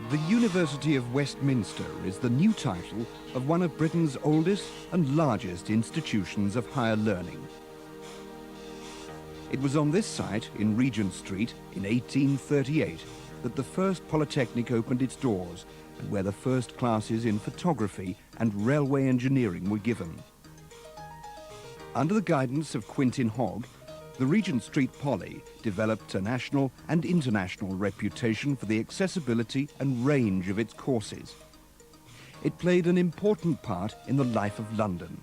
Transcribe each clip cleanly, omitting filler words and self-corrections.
The University of Westminster is the new title of one of Britain's oldest and largest institutions of higher learning. It was on this site in Regent Street in 1838 that the first polytechnic opened its doors and where the first classes in photography and railway engineering were given. Under the guidance of Quintin Hogg, the Regent Street Poly developed a national and international reputation for the accessibility and range of its courses. It played an important part in the life of London.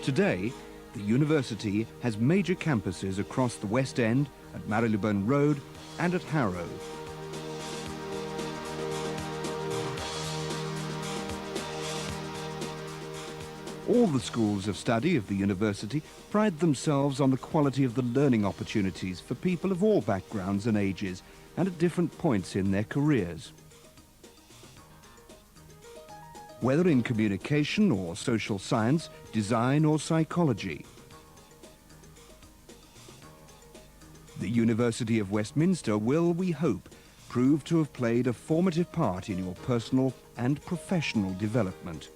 Today, the university has major campuses across the West End, at Marylebone Road and at Harrow. All the schools of study of the university pride themselves on the quality of the learning opportunities for people of all backgrounds and ages and at different points in their careers. Whether in communication or social science, design or psychology. The University of Westminster will, we hope, prove to have played a formative part in your personal and professional development.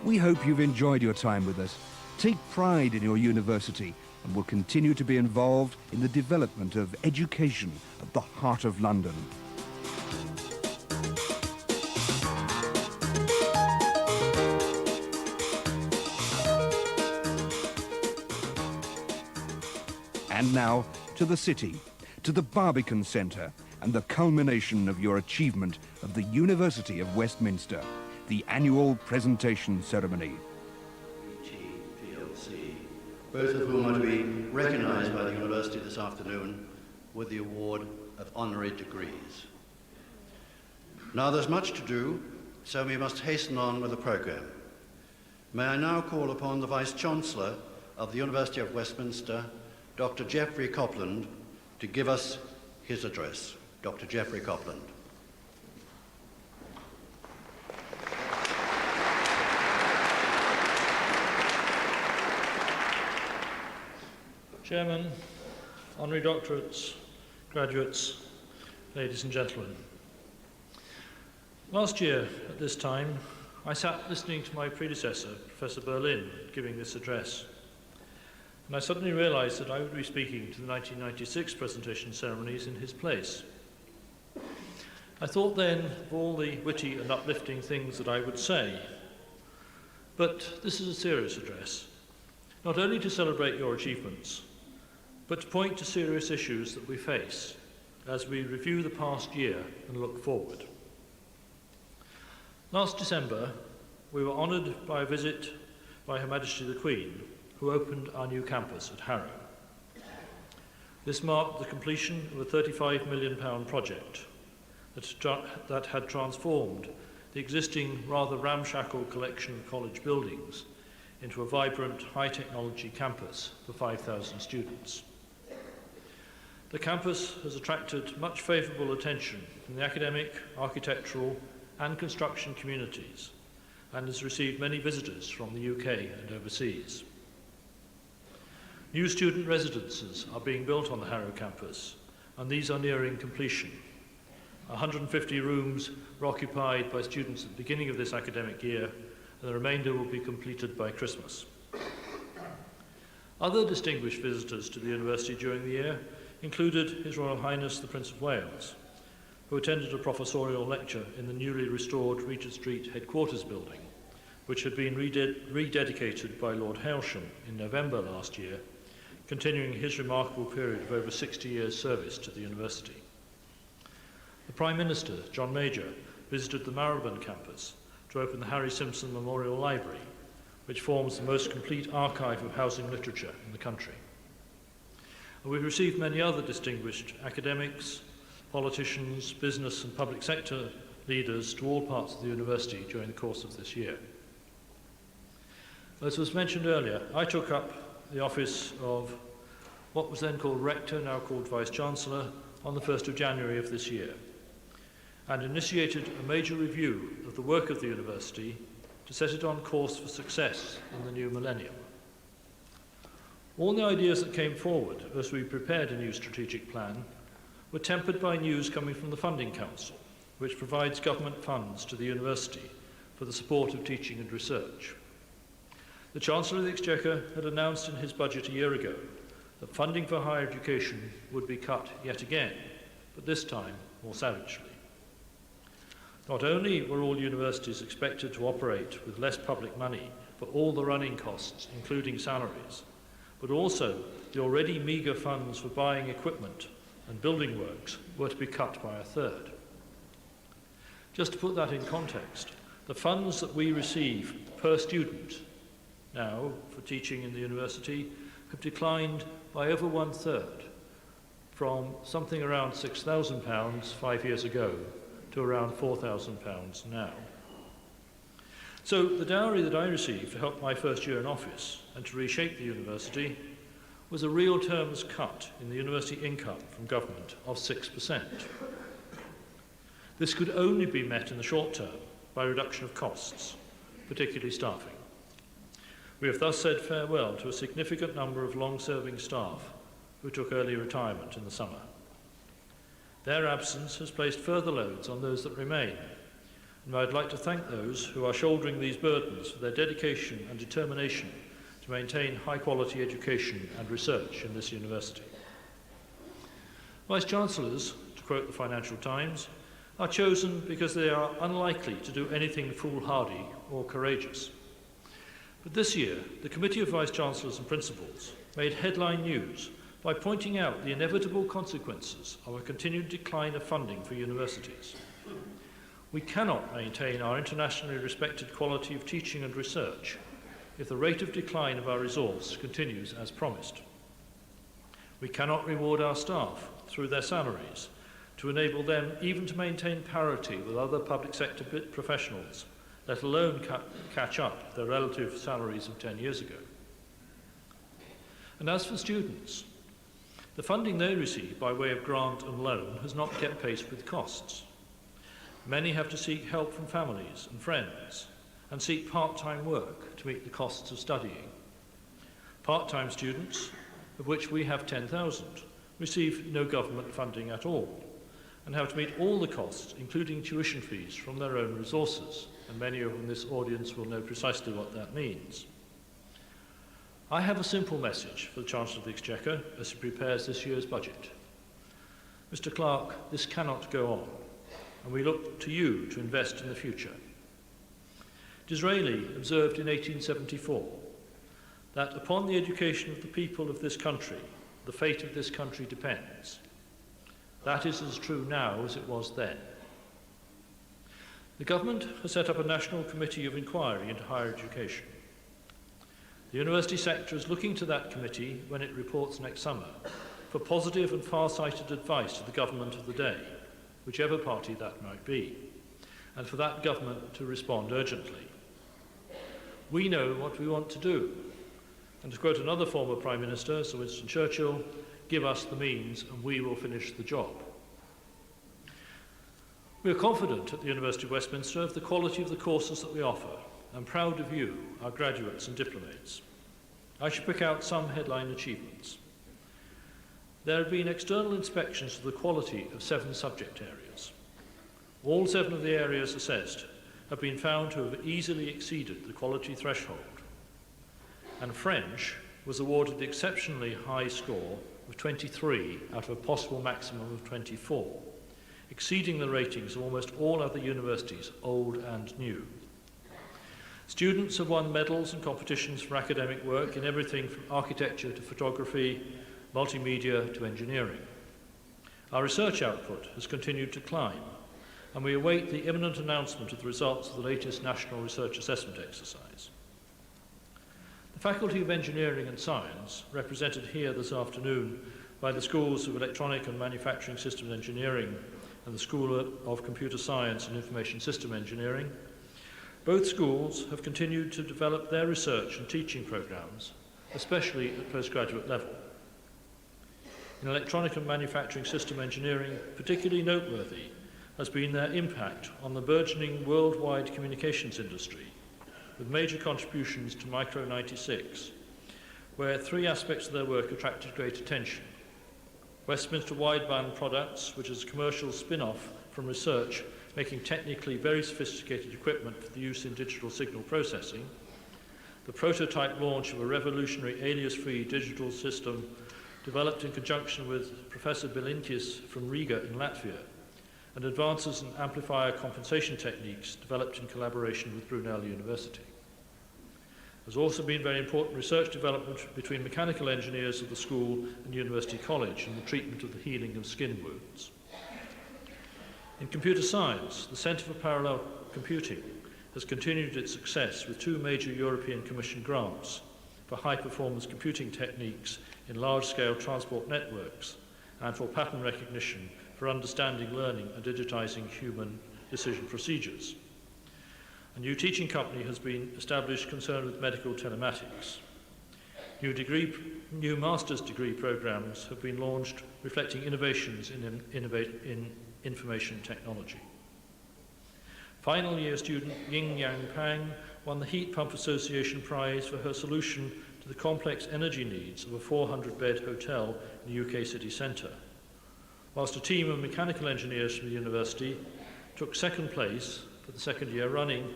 We hope you've enjoyed your time with us. Take pride in your university and will continue to be involved in the development of education at the heart of London. And now to the city, to the Barbican Centre and the culmination of your achievement of the University of Westminster, the annual presentation ceremony. PLC, both of whom are to be recognised by the University this afternoon with the award of honorary degrees. Now there's much to do, so we must hasten on with the programme. May I now call upon the Vice-Chancellor of the University of Westminster, Dr. Geoffrey Copland, to give us his address. Dr. Geoffrey Copland. Chairman, honorary doctorates, graduates, ladies and gentlemen. Last year, at this time, I sat listening to my predecessor, Professor Berlin, giving this address. And I suddenly realized that I would be speaking to the 1996 presentation ceremonies in his place. I thought then of all the witty and uplifting things that I would say. But this is a serious address, not only to celebrate your achievements, but to point to serious issues that we face as we review the past year and look forward. Last December, we were honoured by a visit by Her Majesty the Queen, who opened our new campus at Harrow. This marked the completion of a £35 million project that had transformed the existing rather ramshackle collection of college buildings into a vibrant, high-technology campus for 5,000 students. The campus has attracted much favourable attention from the academic, architectural and construction communities and has received many visitors from the UK and overseas. New student residences are being built on the Harrow campus and these are nearing completion. 150 rooms were occupied by students at the beginning of this academic year and the remainder will be completed by Christmas. Other distinguished visitors to the university during the year included His Royal Highness the Prince of Wales, who attended a professorial lecture in the newly restored Regent Street headquarters building, which had been rededicated by Lord Hailsham in November last year, continuing his remarkable period of over 60 years' service to the university. The Prime Minister, John Major, visited the Marylebone campus to open the Harry Simpson Memorial Library, which forms the most complete archive of housing literature in the country. And we've received many other distinguished academics, politicians, business and public sector leaders to all parts of the university during the course of this year. As was mentioned earlier, I took up the office of what was then called Rector, now called Vice-Chancellor, on the 1st of January of this year, and initiated a major review of the work of the university to set it on course for success in the new millennium. All the ideas that came forward as we prepared a new strategic plan were tempered by news coming from the Funding Council, which provides government funds to the university for the support of teaching and research. The Chancellor of the Exchequer had announced in his budget a year ago that funding for higher education would be cut yet again, but this time more savagely. Not only were all universities expected to operate with less public money for all the running costs, including salaries, but also the already meagre funds for buying equipment and building works were to be cut by a third. Just to put that in context, the funds that we receive per student now for teaching in the university have declined by over one-third, from something around £6,000 5 years ago to around £4,000 now. So the dowry that I received to help my first year in office and to reshape the university was a real terms cut in the university income from government of 6%. This could only be met in the short term by reduction of costs, particularly staffing. We have thus said farewell to a significant number of long-serving staff who took early retirement in the summer. Their absence has placed further loads on those that remain, and I'd like to thank those who are shouldering these burdens for their dedication and determination to maintain high-quality education and research in this university. Vice-Chancellors, to quote the Financial Times, are chosen because they are unlikely to do anything foolhardy or courageous. But this year, the Committee of Vice-Chancellors and Principals made headline news by pointing out the inevitable consequences of a continued decline of funding for universities. We cannot maintain our internationally respected quality of teaching and research if the rate of decline of our resource continues as promised. We cannot reward our staff through their salaries to enable them even to maintain parity with other public sector professionals, let alone catch up their relative salaries of 10 years ago. And as for students, the funding they receive by way of grant and loan has not kept pace with costs. Many have to seek help from families and friends and seek part-time work to meet the costs of studying. Part-time students, of which we have 10,000, receive no government funding at all and have to meet all the costs, including tuition fees, from their own resources, and many of in this audience will know precisely what that means. I have a simple message for the Chancellor of the Exchequer as he prepares this year's budget. Mr. Clark, this cannot go on, and we look to you to invest in the future. Disraeli observed in 1874 that upon the education of the people of this country, the fate of this country depends. That is as true now as it was then. The government has set up a national committee of inquiry into higher education. The university sector is looking to that committee when it reports next summer for positive and far-sighted advice to the government of the day, whichever party that might be, and for that government to respond urgently. We know what we want to do, and to quote another former Prime Minister, Sir Winston Churchill, give us the means and we will finish the job. We are confident at the University of Westminster of the quality of the courses that we offer, and proud of you, our graduates and diplomates. I should pick out some headline achievements. There have been external inspections of the quality of 7 subject areas. All 7 of the areas assessed have been found to have easily exceeded the quality threshold, and French was awarded the exceptionally high score of 23 out of a possible maximum of 24, exceeding the ratings of almost all other universities, old and new. Students have won medals and competitions for academic work in everything from architecture to photography, multimedia to engineering. Our research output has continued to climb, and we await the imminent announcement of the results of the latest National Research Assessment exercise. The Faculty of Engineering and Science, represented here this afternoon by the schools of Electronic and Manufacturing Systems Engineering and the School of Computer Science and Information System Engineering. Both schools have continued to develop their research and teaching programs, especially at postgraduate level. In Electronic and Manufacturing System Engineering, particularly noteworthy has been their impact on the burgeoning worldwide communications industry, with major contributions to Micro 96, where three aspects of their work attracted great attention. Westminster wideband products, which is a commercial spin-off from research, making technically very sophisticated equipment for the use in digital signal processing. The prototype launch of a revolutionary alias-free digital system developed in conjunction with Professor Bilintis from Riga in Latvia, and advances in amplifier compensation techniques developed in collaboration with Brunel University. There's also been very important research development between mechanical engineers of the school and University College in the treatment of the healing of skin wounds. In computer science, the Centre for Parallel Computing has continued its success with two major European Commission grants for high-performance computing techniques in large-scale transport networks and for pattern recognition for understanding, learning and digitizing human decision procedures. A new teaching company has been established concerned with medical telematics. New master's degree programs have been launched reflecting innovations in information technology. Final year student Ying Yang Pang won the Heat Pump Association Prize for her solution to the complex energy needs of a 400-bed hotel in the UK city centre, whilst a team of mechanical engineers from the university took second place for the second year running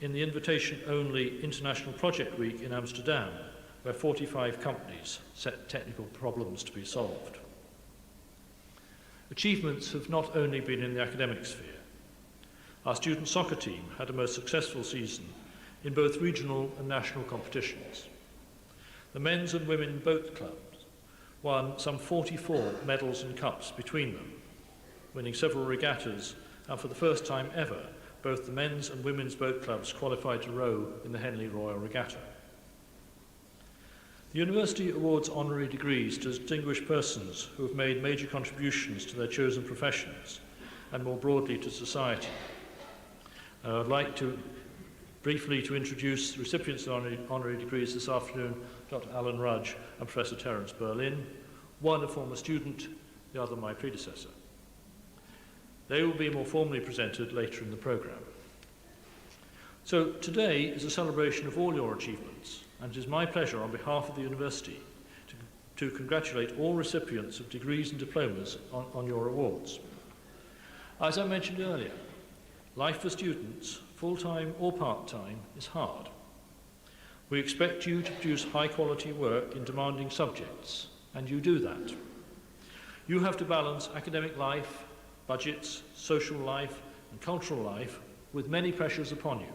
in the invitation-only International Project Week in Amsterdam, where 45 companies set technical problems to be solved. Achievements have not only been in the academic sphere. Our student soccer team had a most successful season in both regional and national competitions. The men's and women boat clubs won some 44 medals and cups between them, winning several regattas, and for the first time ever, both the men's and women's boat clubs qualified to row in the Henley Royal Regatta. The university awards honorary degrees to distinguished persons who have made major contributions to their chosen professions and more broadly to society. I would like to briefly introduce the recipients of honorary degrees this afternoon, Dr. Alan Rudge and Professor Terence Berlin, one a former student, the other my predecessor. They will be more formally presented later in the programme. So today is a celebration of all your achievements, and it is my pleasure on behalf of the university to congratulate all recipients of degrees and diplomas on your awards. As I mentioned earlier, life for students, full-time or part-time, is hard. We expect you to produce high-quality work in demanding subjects, and you do that. You have to balance academic life, budgets, social life, and cultural life with many pressures upon you.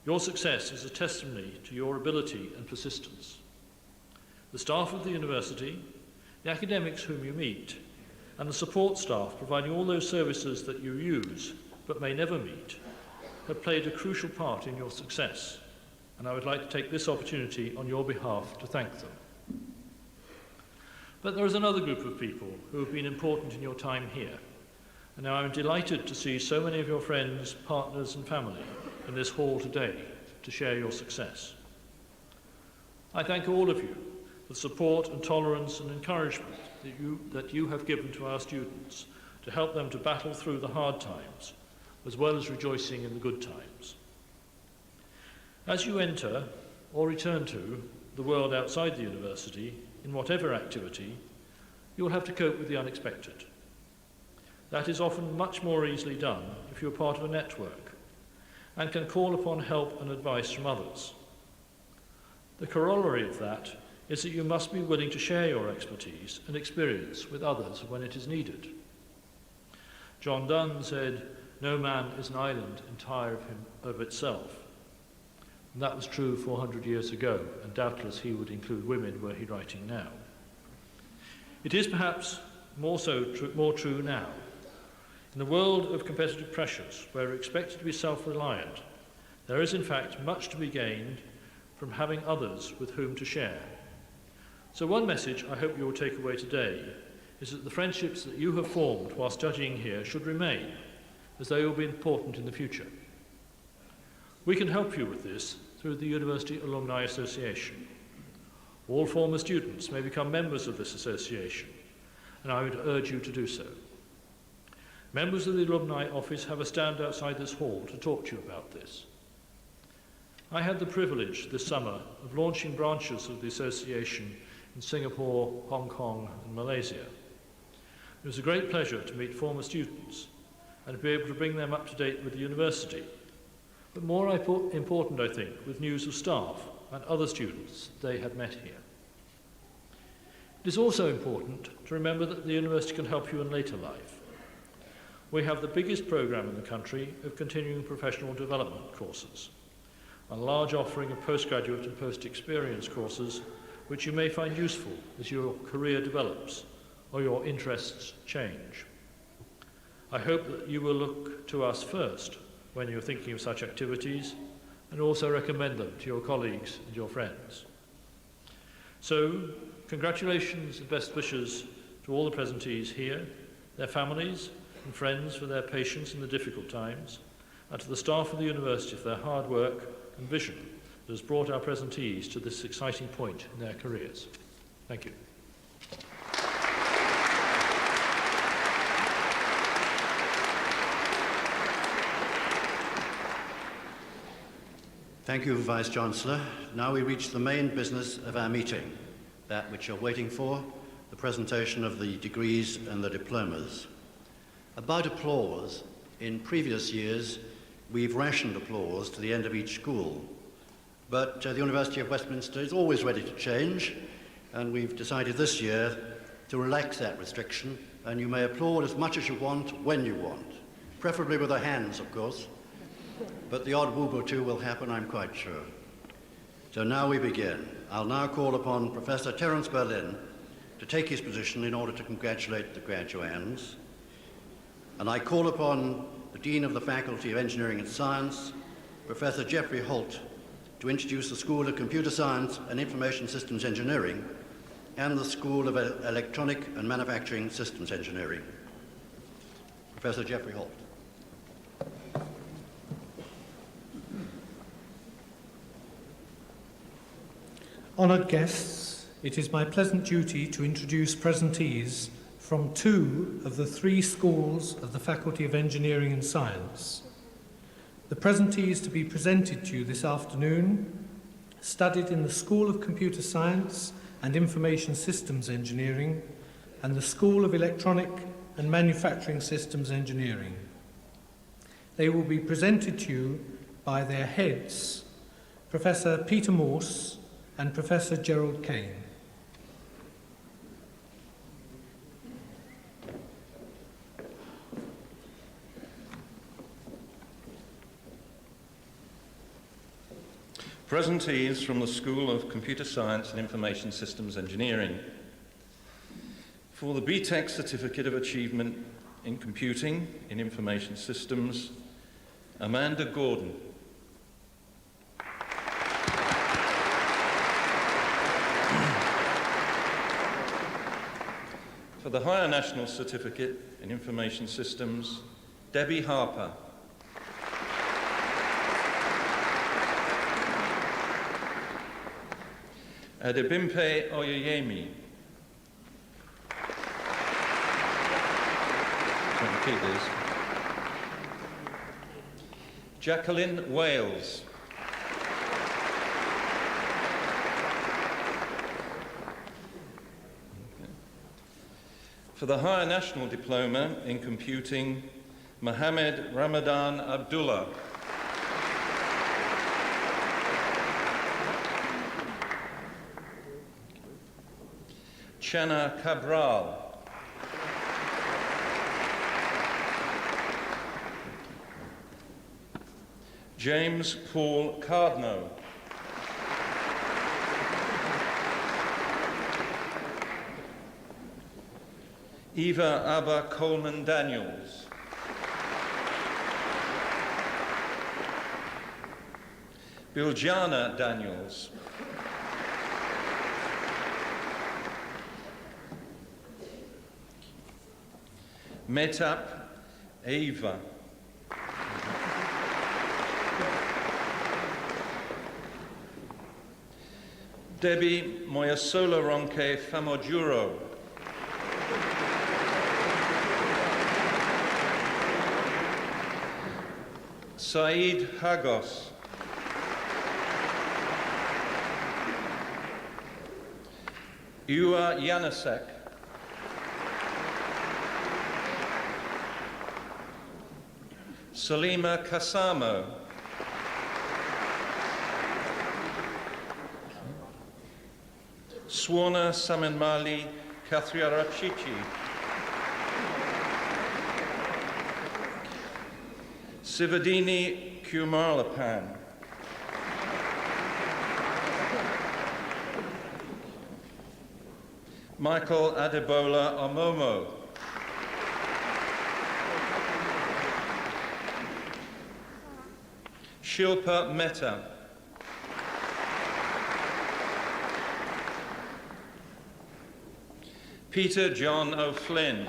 Your success is a testimony to your ability and persistence. The staff of the university, the academics whom you meet, and the support staff providing all those services that you use but may never meet, have played a crucial part in your success, and I would like to take this opportunity on your behalf to thank them. But there is another group of people who have been important in your time here, and now I'm delighted to see so many of your friends, partners and family in this hall today to share your success. I thank all of you for the support and tolerance and encouragement that you have given to our students to help them to battle through the hard times, as well as rejoicing in the good times. As you enter or return to the world outside the university, in whatever activity, you'll have to cope with the unexpected. That is often much more easily done if you're part of a network and can call upon help and advice from others. The corollary of that is that you must be willing to share your expertise and experience with others when it is needed. John Donne said, "No man is an island entire of itself." And that was true 400 years ago, and doubtless he would include women were he writing now. It is perhaps more true now. In the world of competitive pressures, where we're expected to be self-reliant, there is in fact much to be gained from having others with whom to share. So one message I hope you will take away today is that the friendships that you have formed while studying here should remain, as they will be important in the future. We can help you with this through the University Alumni Association. All former students may become members of this association, and I would urge you to do so. Members of the Alumni Office have a stand outside this hall to talk to you about this. I had the privilege this summer of launching branches of the association in Singapore, Hong Kong, and Malaysia. It was a great pleasure to meet former students and to be able to bring them up to date with the university, but more important, I think, with news of staff and other students they had met here. It is also important to remember that the university can help you in later life. We have the biggest programme in the country of continuing professional development courses, a large offering of postgraduate and post-experience courses which you may find useful as your career develops or your interests change. I hope that you will look to us first when you're thinking of such activities, and also recommend them to your colleagues and your friends. So, congratulations and best wishes to all the presentees here, their families and friends for their patience in the difficult times, and to the staff of the university for their hard work and vision that has brought our presentees to this exciting point in their careers. Thank you. Thank you, Vice-Chancellor. Now we reach the main business of our meeting, that which you're waiting for, the presentation of the degrees and the diplomas. About applause, in previous years, we've rationed applause to the end of each school, but the University of Westminster is always ready to change, and we've decided this year to relax that restriction, and you may applaud as much as you want when you want, preferably with the hands, of course. But the odd whoop or two will happen, I'm quite sure. So now we begin. I'll now call upon Professor Terence Berlin to take his position in order to congratulate the graduands. And I call upon the Dean of the Faculty of Engineering and Science, Professor Geoffrey Holt, to introduce the School of Computer Science and Information Systems Engineering and the School of Electronic and Manufacturing Systems Engineering. Professor Geoffrey Holt. Honoured guests, it is my pleasant duty to introduce presentees from 2 of the 3 schools of the Faculty of Engineering and Science. The presentees to be presented to you this afternoon studied in the School of Computer Science and Information Systems Engineering and the School of Electronic and Manufacturing Systems Engineering. They will be presented to you by their heads, Professor Peter Morse and Professor Gerald Kane. Presentees from the School of Computer Science and Information Systems Engineering. For the BTEC Certificate of Achievement in Computing in Information Systems, Amanda Gordon. For the Higher National Certificate in Information Systems, Debbie Harper. Adebimpe Oyeyemi. Repeat these. Jacqueline Wales. For the Higher National Diploma in Computing, Mohammed Ramadan Abdullah. Chana Cabral. James Paul Cardno. Eva Abba Coleman Daniels. Biljana Daniels. Metap Eva. Debbie Moyasola Ronque Famojuro. Said Hagos. Iwa Janasek. Salima Kasamo. Swana Samanmali Kathriarachichi. Sivadini Kumarlapan. Michael Adebola Omomo. Shilpa Mehta. Peter John O'Flynn.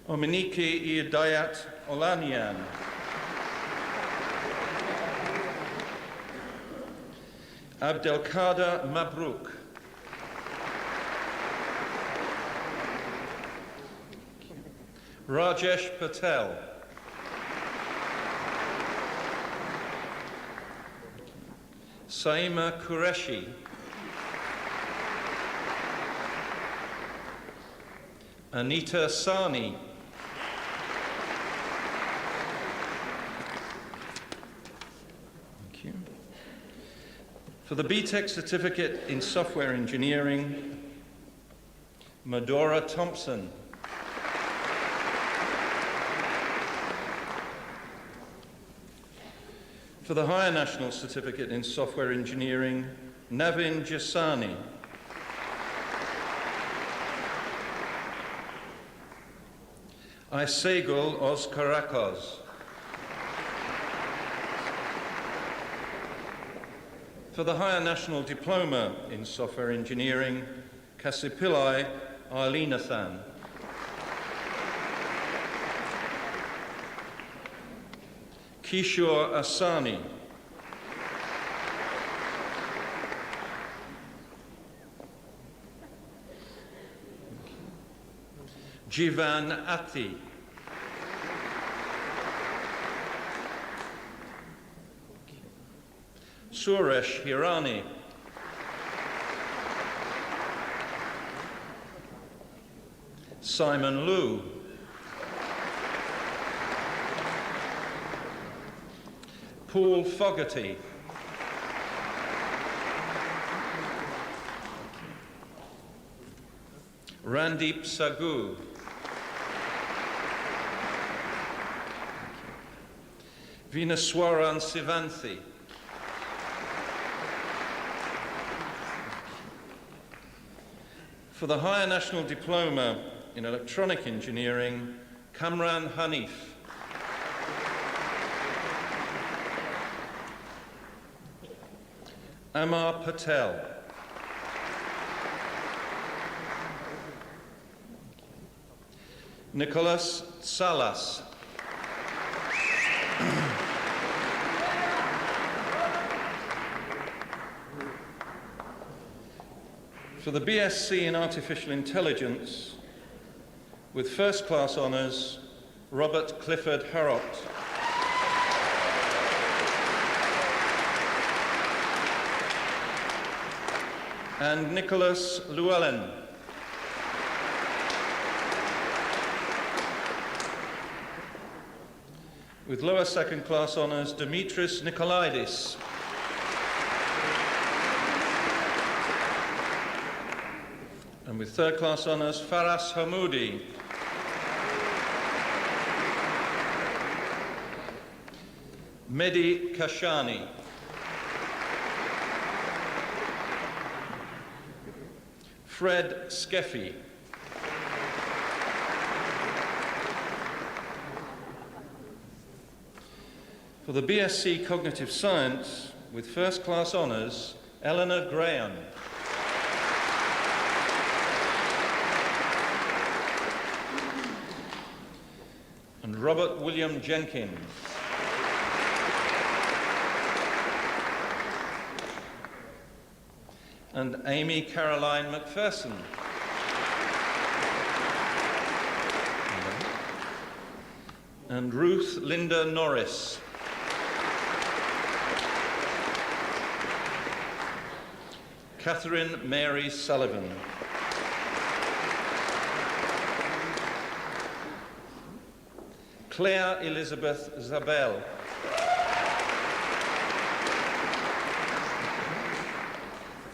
Ominiki Iadayat Olanian. Abdelkader Mabrouk. Rajesh Patel. Saima Qureshi. Anita Sani. Thank you. For the BTEC certificate in software engineering, Medora Thompson. For the Higher National Certificate in Software Engineering, Navin Jasani. Isegul Oskarakos. For the Higher National Diploma in Software Engineering, Kasipilai Arlinathan. Kishore Asani. Jivan Ati. Suresh Hirani. Simon Liu. Paul Fogarty. Randeep Sagu. Vinaswaran Sivanthi. For the Higher National Diploma in Electronic Engineering, Kamran Hanif. Amar Patel. Nicholas Salas. For the BSc in Artificial Intelligence, with first-class honours, Robert Clifford Harrott. And Nicholas Llewellyn. With lower second-class honours, Dimitris Nikolaidis. And with third-class honours, Faras Hamoudi. Mehdi Kashani. Fred Skeffy. For the BSc Cognitive Science, with first-class honours, Eleanor Graham. Robert William Jenkins. And Amy Caroline McPherson. And Ruth Linda Norris. Catherine Mary Sullivan. Claire Elizabeth Zabel.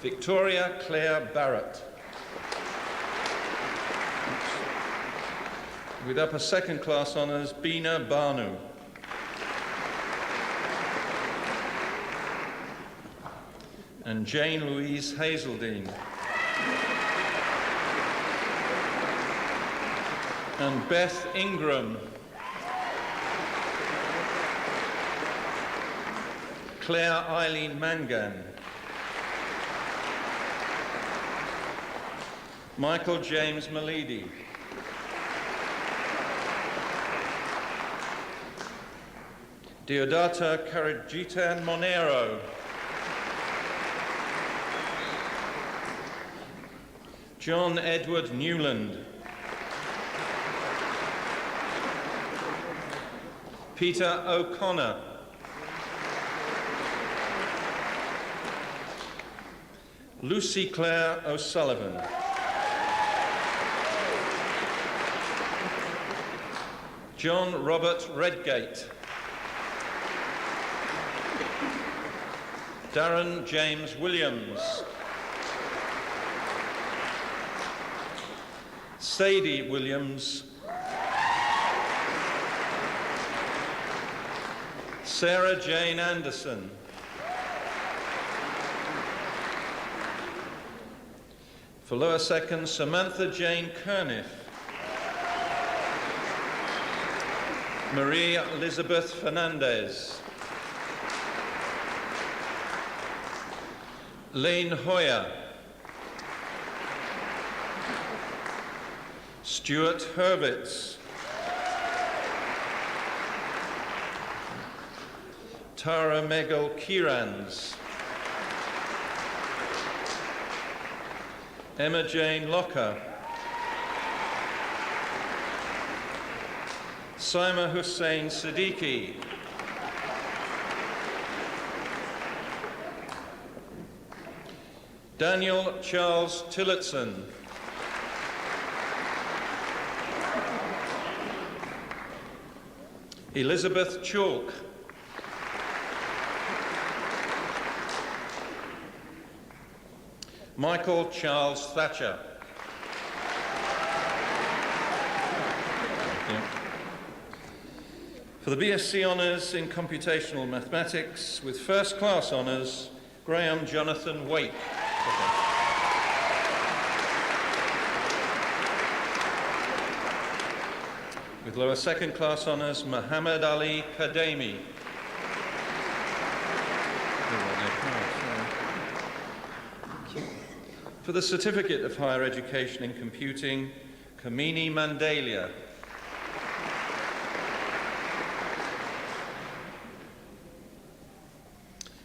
Victoria Claire Barrett. With upper second class honours, Bina Banu. And Jane Louise Hazeldine. And Beth Ingram. Claire Eileen Mangan. Michael James Malidi. Deodata Karajitan Monero. John Edward Newland. Peter O'Connor. Lucy Claire O'Sullivan. John Robert Redgate. Darren James Williams. Sadie Williams. Sarah Jane Anderson. For lower second, Samantha Jane Kerniff. Marie Elizabeth Fernandez. Lane Hoyer. Stuart Hurwitz. Tara Megal Kirans. Emma Jane Locker. Saima Hussein Siddiqui. Daniel Charles Tillotson. Elizabeth Chalk. Michael Charles Thatcher. Thank you. For the BSc Honours in Computational Mathematics, with first class honours, Graham Jonathan Wake. With lower second class honours, Muhammad Ali Kademi. For the Certificate of Higher Education in Computing, Kamini Mandalia.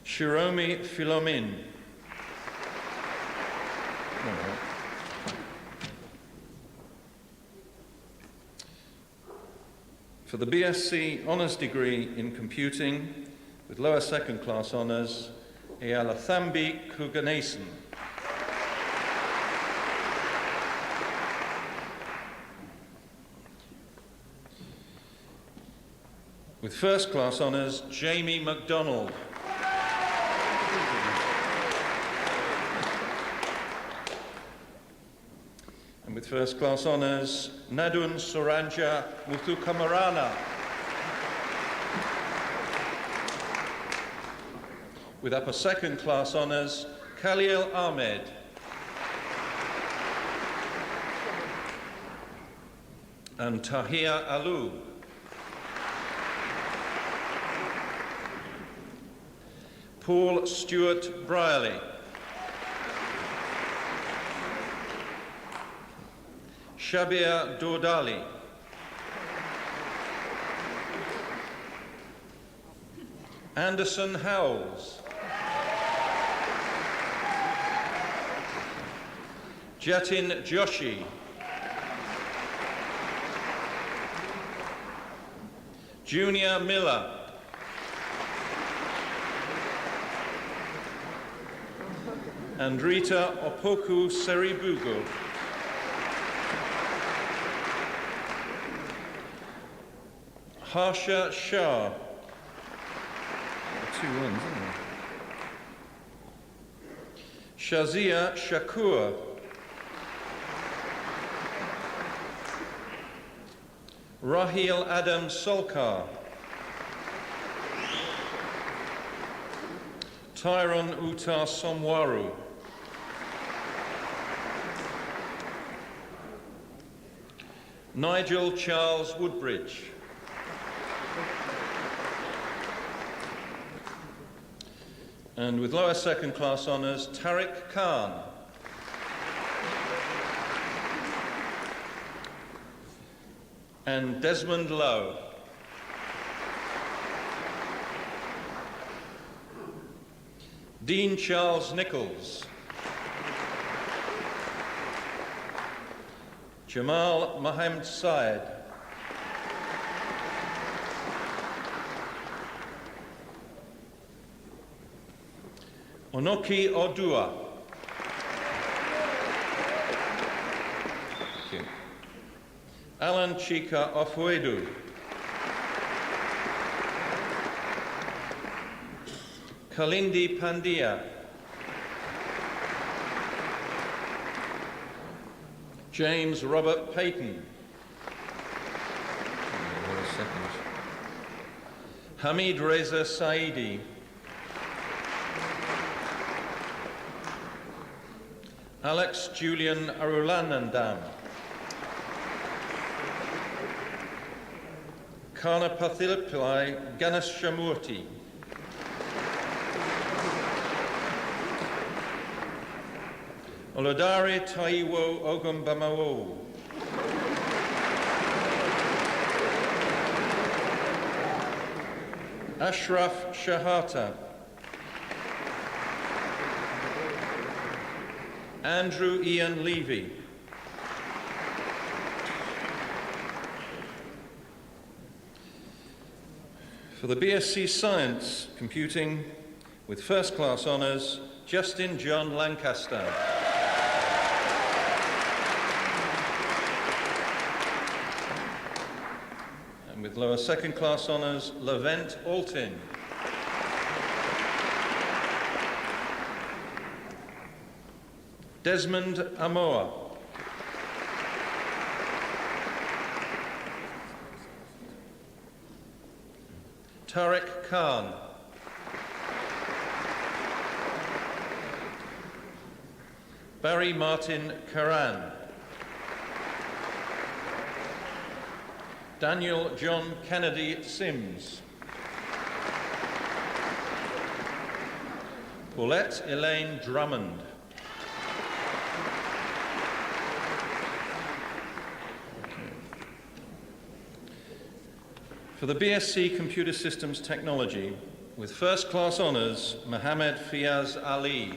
Shiromi Philomin. For the BSc Honours degree in Computing, with lower second class honours, Ealathambi Kuganesan. With first class honours, Jamie MacDonald. And with first class honours, Nadun Suranja Muthukamarana. With upper second class honours, Khalil Ahmed. And Tahir Alu. Paul Stewart Brierley. Shabir Dordali. Anderson Howells. Jatin Joshi. Junior Miller. And Rita Opoku Seribugu. Harsha Shah. 2 1s, isn't there? Shazia Shakur. Rahil Adam Solkar. Tyron Uta Somwaru. Nigel Charles Woodbridge. And with lower second class honours, Tariq Khan. And Desmond Lowe. Dean Charles Nichols. Jamal Mohammed Syed. Onoki Odua. Thank you. Alan Chika Ofuedu. Kalindi Pandya. James Robert Payton. Hamid Reza Saidi. Alex Julian Arulanandam. Kana Pathilpillai Ganesh Shamurti. Olodare Taiwo Ogumbamawo. Ashraf Shahata. Andrew Ian Levy. For the BSc Science Computing, with first class honours, Justin John Lancaster. And with lower second class honours, Levent Altin. Desmond Amoa. Tariq Khan. Barry Martin Karan. Daniel John Kennedy Sims. Paulette Elaine Drummond. For the BSc Computer Systems Technology, with first class honours, Mohammed Fiaz Ali.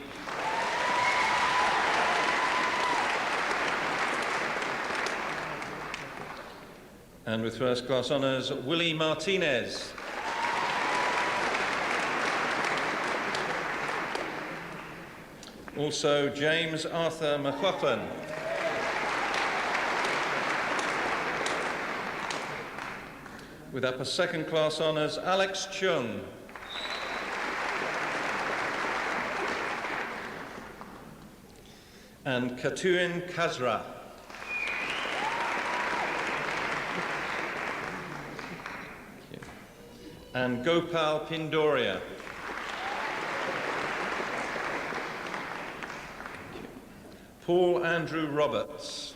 And with first class honours, Willie Martinez. Also, James Arthur McLaughlin. With upper second class honours, Alex Chung. And Katuin Kazra. And Gopal Pindoria. Paul Andrew Roberts.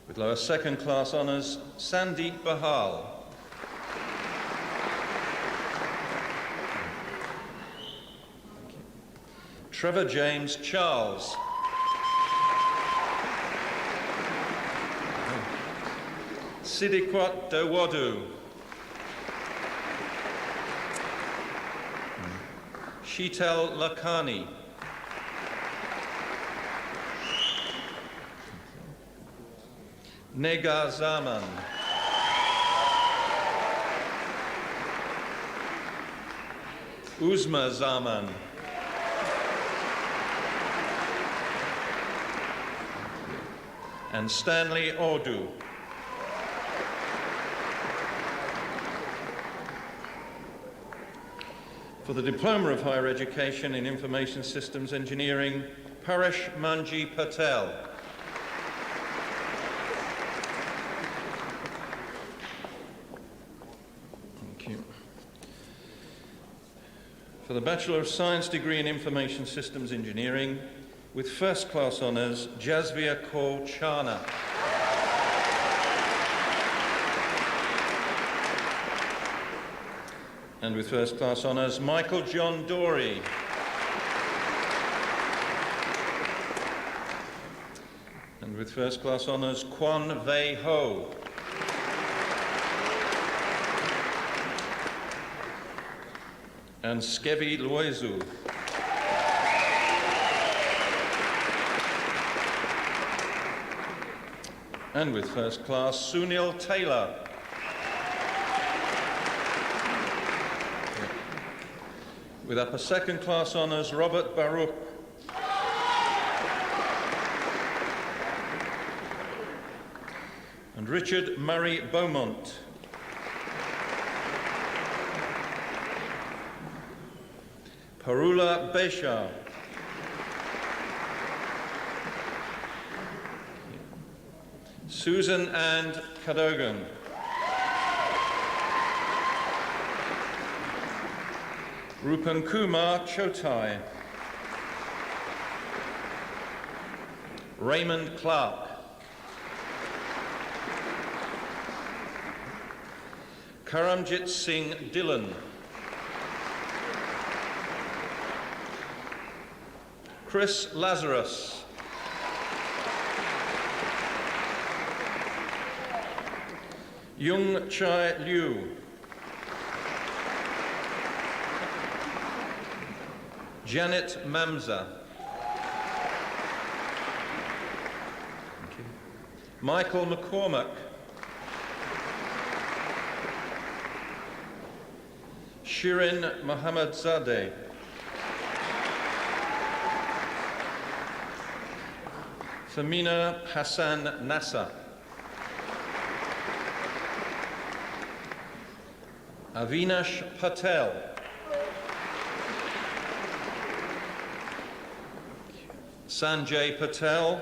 With lower second class honours, Sandeep Bahal. Trevor James Charles. Sidiquat Dawadu. Sheetal Lakhani. Nega Zaman. Uzma Zaman. And Stanley Ordu. For the Diploma of Higher Education in Information Systems Engineering, Paresh Manji Patel. Thank you. For the Bachelor of Science degree in Information Systems Engineering, with first class honours, Jasvia Kaur Chana. And with first class honours, Michael John Dorey. And with first class honours, Kwan Wei Ho. And Skevi Loizu. And with first class, Sunil Taylor. With upper second class honours, Robert Baruch. And Richard Murray Beaumont. Parula Beshar. Susan and Cadogan. Rupan Kumar Chotai. Raymond Clark. Karamjit Singh Dillon. Chris Lazarus. Yung Chai Liu. Janet Mamza. Michael McCormack. Shirin Mohammad Zadeh. Famina Hassan Nassa. Avinash Patel. Sanjay Patel.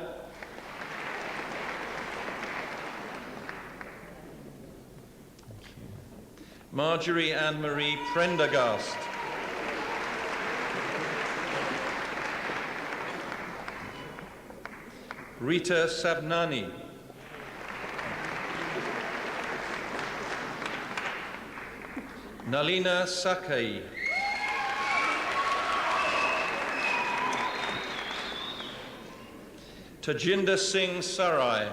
Marjorie Anne-Marie Prendergast. Rita Sabnani. Nalina Sakai. Tajinder Singh Sarai.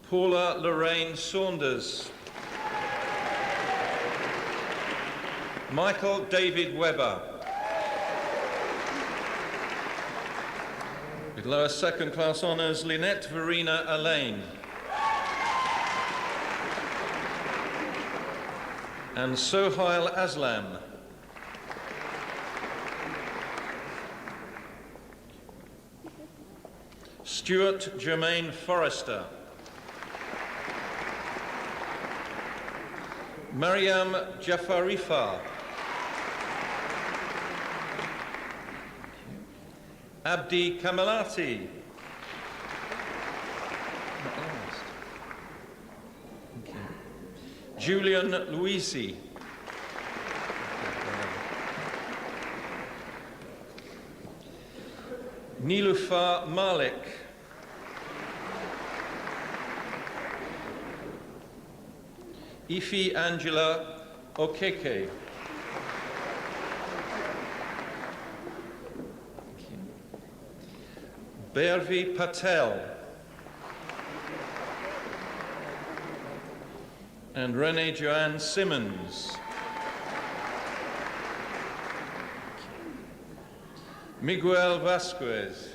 Paula Lorraine Saunders. Michael David Webber. With lower second class honours, Lynette Verena Allain. And Sohail Aslam. Stuart Jermaine Forrester. Mariam Jafarifa. Abdi Kamalati. Julian Luisi. Nilufa Malik. Ifi Angela Okeke. Bervi Patel and Renee Joanne Simmons. Miguel Vasquez.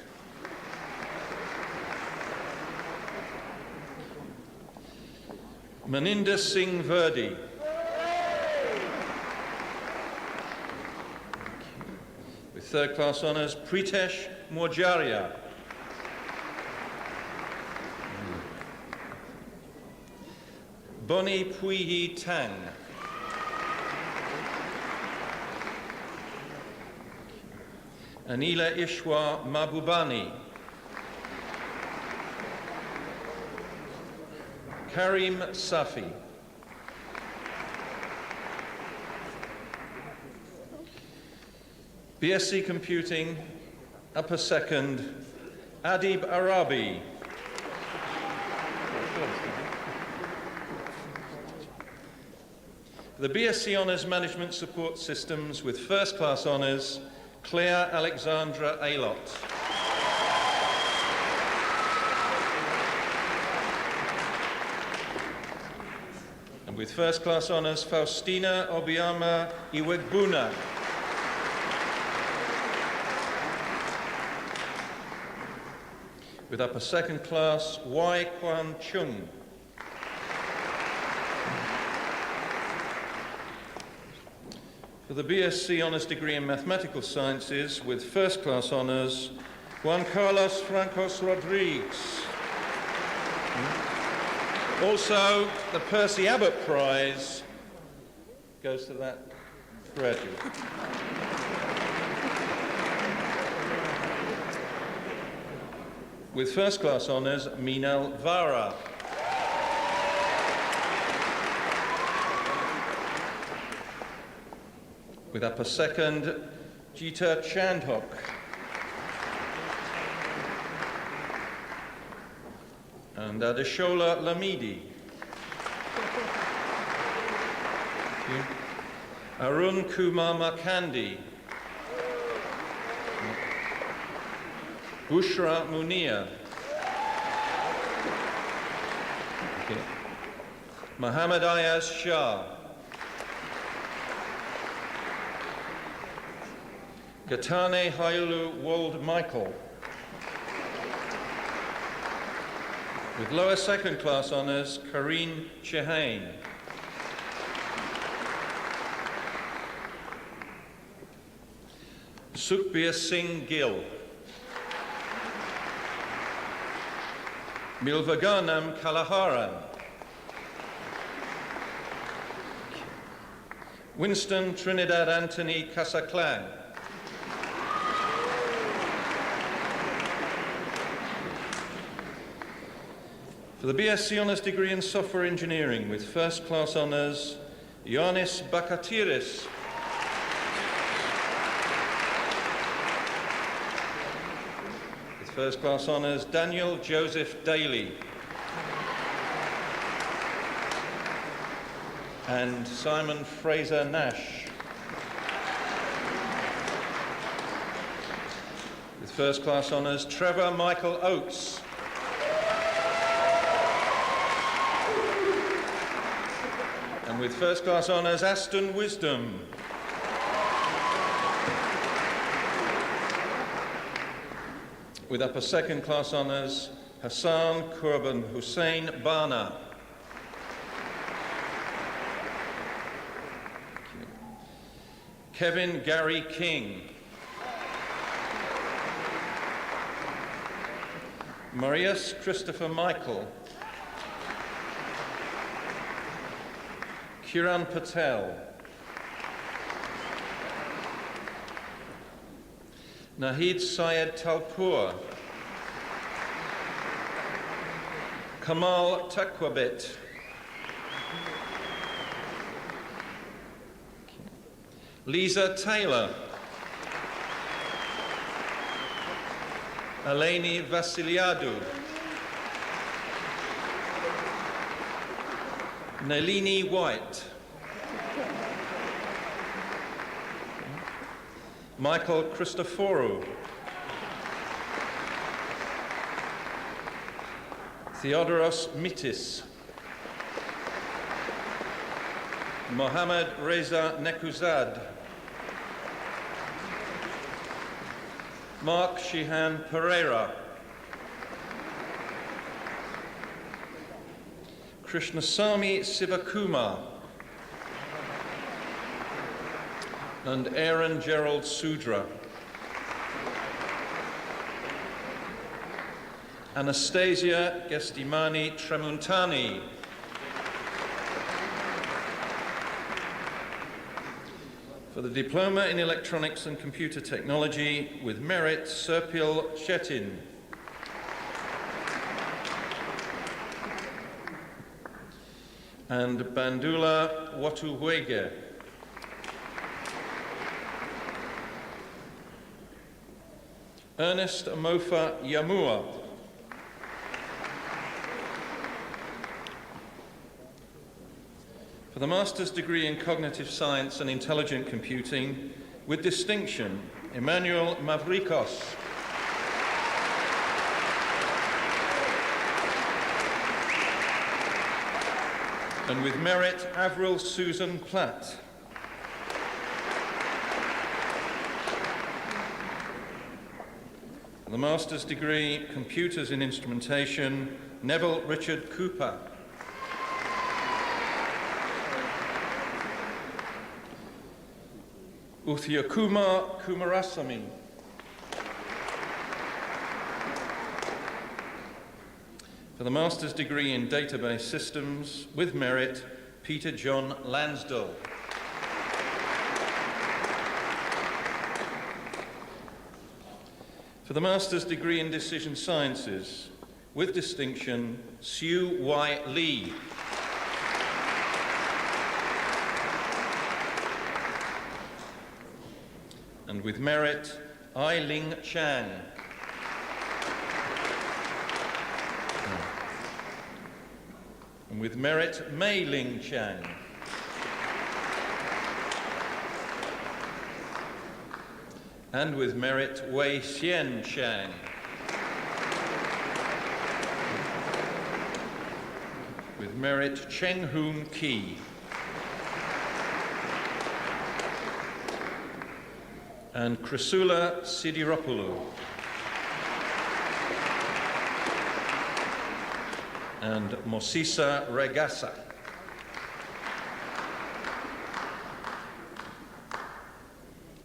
Maninder Singh Verdi. With third class honours, Pritesh Morjaria. Bonnie Puihi Tang. Anila Ishwa Mabubani. Karim Safi. BSc Computing, upper second, Adib Arabi. The BSc Honours Management Support Systems with first class honours, Claire Alexandra Aylott. And with first class honours, Faustina Obiama Iwegbuna. With upper second class, Wai Kwan Chung. For the BSc Honours degree in Mathematical Sciences with first class honours, Juan Carlos Francos Rodriguez. Also, the Percy Abbott Prize goes to that graduate. With first class honours, Minal Vara. With upper second, Jita Chandhok. And Adeshola Lamidi. Arun Kumar Makandi. Bushra Munir. Muhammad Ayaz Shah. Gatane Hailu Wold Michael. With lower second class honours, Kareen Chehane. Sukhbir Singh Gill. Milvaganam Kalaharan. Winston Trinidad Anthony Casaclan. For the BSc Honours degree in Software Engineering with first class honours, Ioannis Bakatiris. With first class honours, Daniel Joseph Daly. And Simon Fraser Nash. With first class honours, Trevor Michael Oates. And with first class honours, Aston Wisdom. With upper second class honours, Hassan Kurban Hussein Bana. Kevin Gary King. Marius Christopher Michael. Kiran Patel. Nahid Syed Talpur. Kamal Takwabit. Lisa Taylor. Eleni Vasiliadou. Nalini White. Michael Christoforou. Theodoros Mitis. Mohammad Reza Nekuzad. Mark Shihan Pereira. Krishnasamy Sivakumar. And Aaron Gerald Sudra. Anastasia Gestimani Tremuntani. For the Diploma in Electronics and Computer Technology, with merit, Serpil Shetin. And Bandula Watuwege. Ernest Amofa Yamua. For the Master's degree in Cognitive Science and Intelligent Computing, with distinction, Emmanuel Mavrikos. And with merit, Avril Susan Platt. For the Master's degree, Computers in Instrumentation, Neville Richard Cooper. Uthiakuma Kumarasamy. For the Master's degree in Database Systems, with merit, Peter John Lansdell. For the Master's degree in Decision Sciences, with distinction, Sue Y. Lee. And with merit, Ai Ling Chang. And with merit, Mei Ling Chang. And with merit, Wei Xian Chang. With merit, Cheng Hoon Ki. And Chrysula Sidiropoulou. And Mosisa Regassa.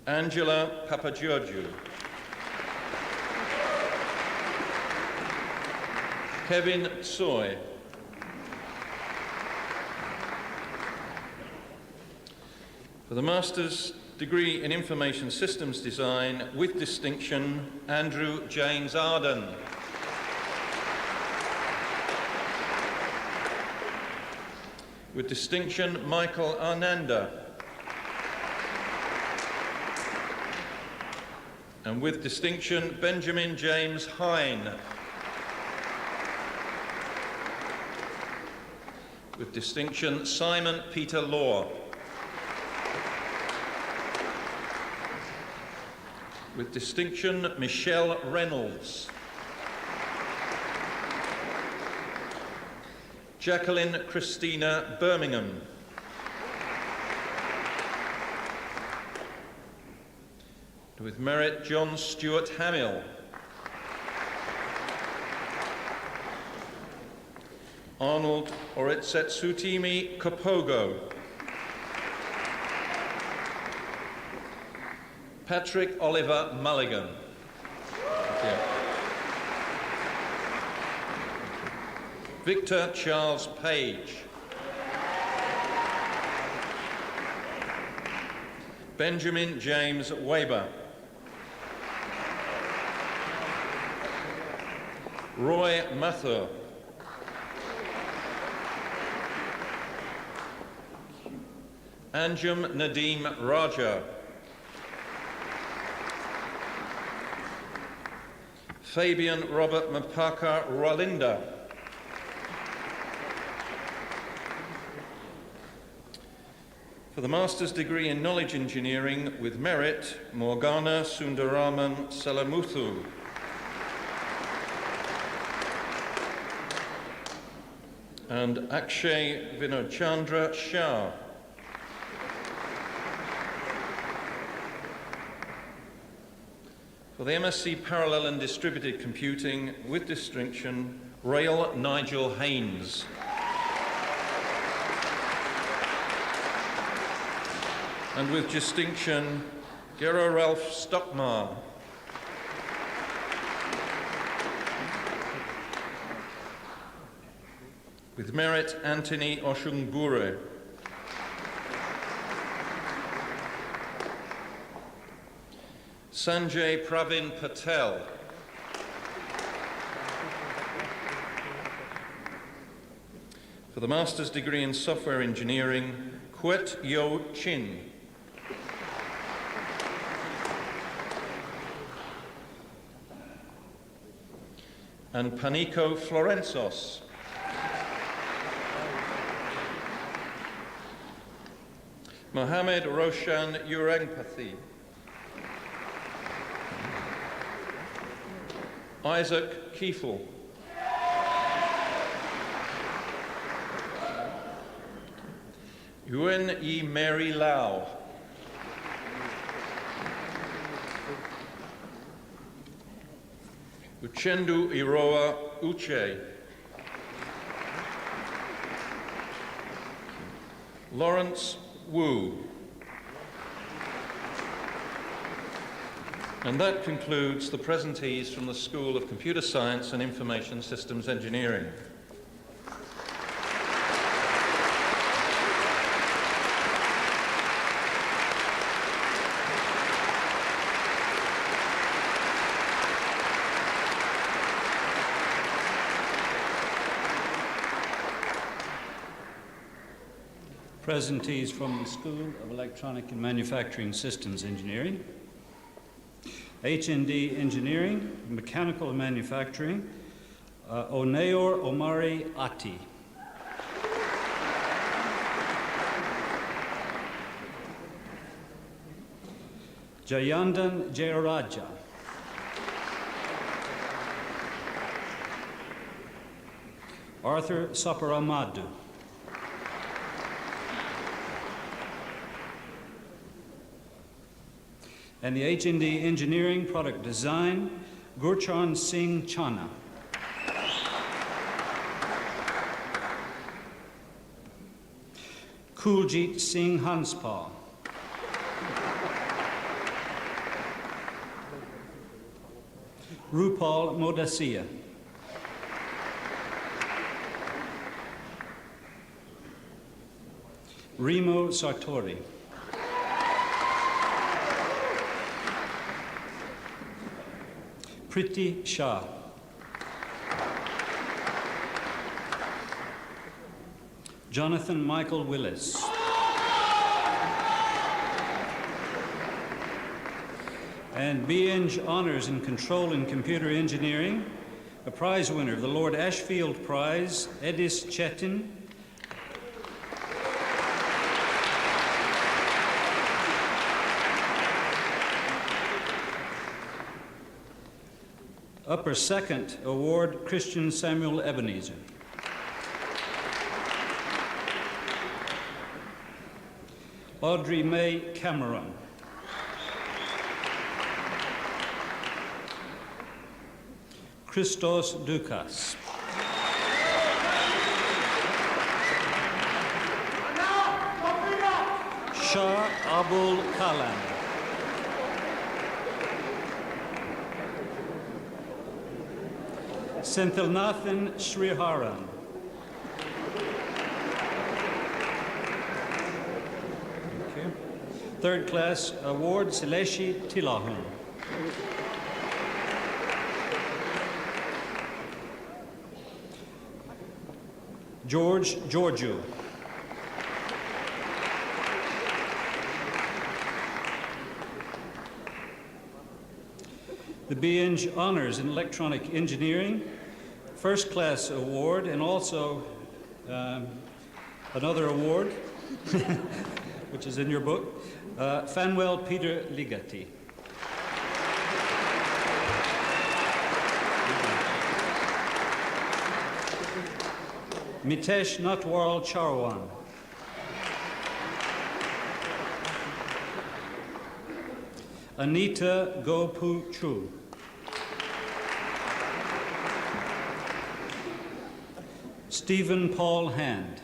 Angela Papageorgiou. Kevin Soy. For the Master's degree in Information Systems Design, with distinction, Andrew James Arden. With distinction, Michael Arnanda. And with distinction, Benjamin James Hine. With distinction, Simon Peter Law. With distinction, Michelle Reynolds. Jacqueline Christina Birmingham. With merit, John Stuart Hamill. Arnold Oretsetsutimi Kopogo. Patrick Oliver Mulligan. Victor Charles Page. Benjamin James Weber. Roy Mathur. Anjum Nadeem Raja. Fabian Robert Mpaka Ralinda. For the Master's degree in Knowledge Engineering, with merit, Morgana Sundaraman Salamuthu. and Akshay Vinodchandra Shah. For the MSc Parallel and Distributed Computing, with distinction, Rail Nigel Haynes. And with distinction, Gero Ralph Stockmar. With merit, Anthony Oshungbure. Sanjay Pravin Patel. For the Master's degree in Software Engineering, Kwet Yo Chin. And Panico Florensos. Mohamed Roshan Urangpathy. Isaac Kiefel. Yuen Yi Mary Lau. Uchendu Iroa Uche. Lawrence Wu. And that concludes the presentees from the School of Computer Science and Information Systems Engineering. Presentees from the School of Electronic and Manufacturing Systems Engineering, H&D Engineering, Mechanical and Manufacturing, Oneor Omari Ati. Jayandan Jayaraja. Arthur Saparamadu. And the H&D Engineering Product Design, Gurchan Singh Chana. Kuljit Singh Hanspal. Rupal Modasia. Remo Sartori. Priti Shah. Jonathan Michael Willis. And B.Eng Honours in Control and Computer Engineering, a prize winner of the Lord Ashfield Prize, Edis Chetin. Upper Second Award, Christian Samuel Ebenezer. Audrey May Cameron. Christos Dukas. Shah Abul Kalam. Senthilnathan Sriharan. Okay. Third class award, Sileshi Tilahun. George Georgiou. The B.Eng Honours in Electronic Engineering, First Class Award, and also another award, which is in your book, Fanwell Peter Ligati. Mitesh Natwal Charwan. Anita Gopu Chu. Stephen Paul Hand.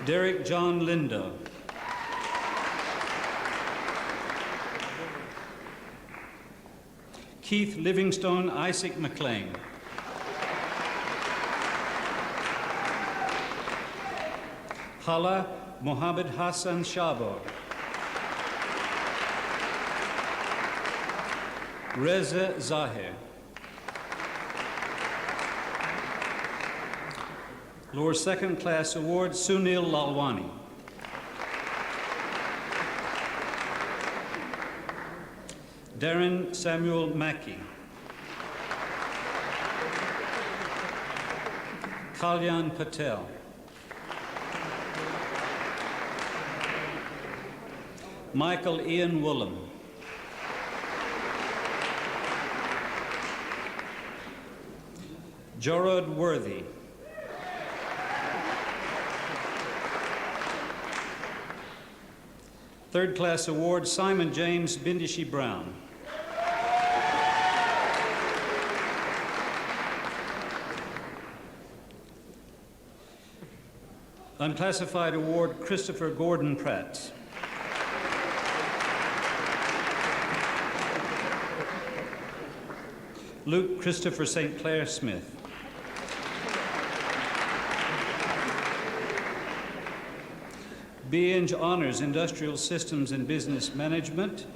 Derek John Lindo. Keith Livingstone Isaac McLean. Hala Mohammed Hassan Shabo. Reza Zahir. Lower Second Class Award, Sunil Lalwani. Darren Samuel Mackey. Kalyan Patel. Michael Ian Woolham. Jorod Worthy. Third Class Award, Simon James Bindishi Brown. Unclassified Award, Christopher Gordon Pratt. Luke Christopher St. Clair Smith. B.Eng Honors, Industrial Systems and Business Management,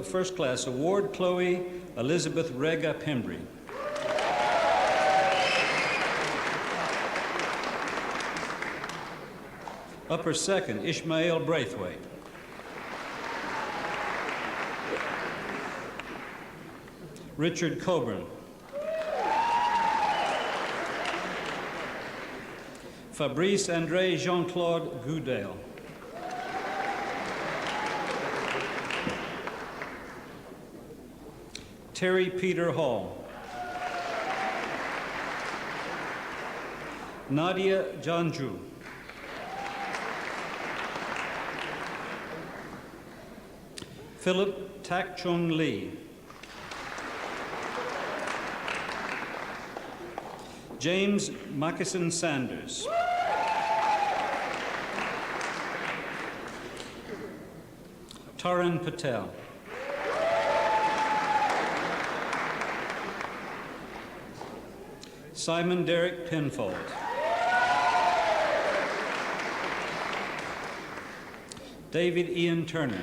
First Class Award, Chloe Elizabeth Rega Pembry. Upper Second, Ishmael Braithwaite. Richard Coburn. Fabrice André Jean-Claude Goudale. Terry Peter Hall. Nadia Janju. Philip Tak Chung Lee. James Mackinson Sanders. Taran Patel. Simon Derek Penfold. David Ian Turner.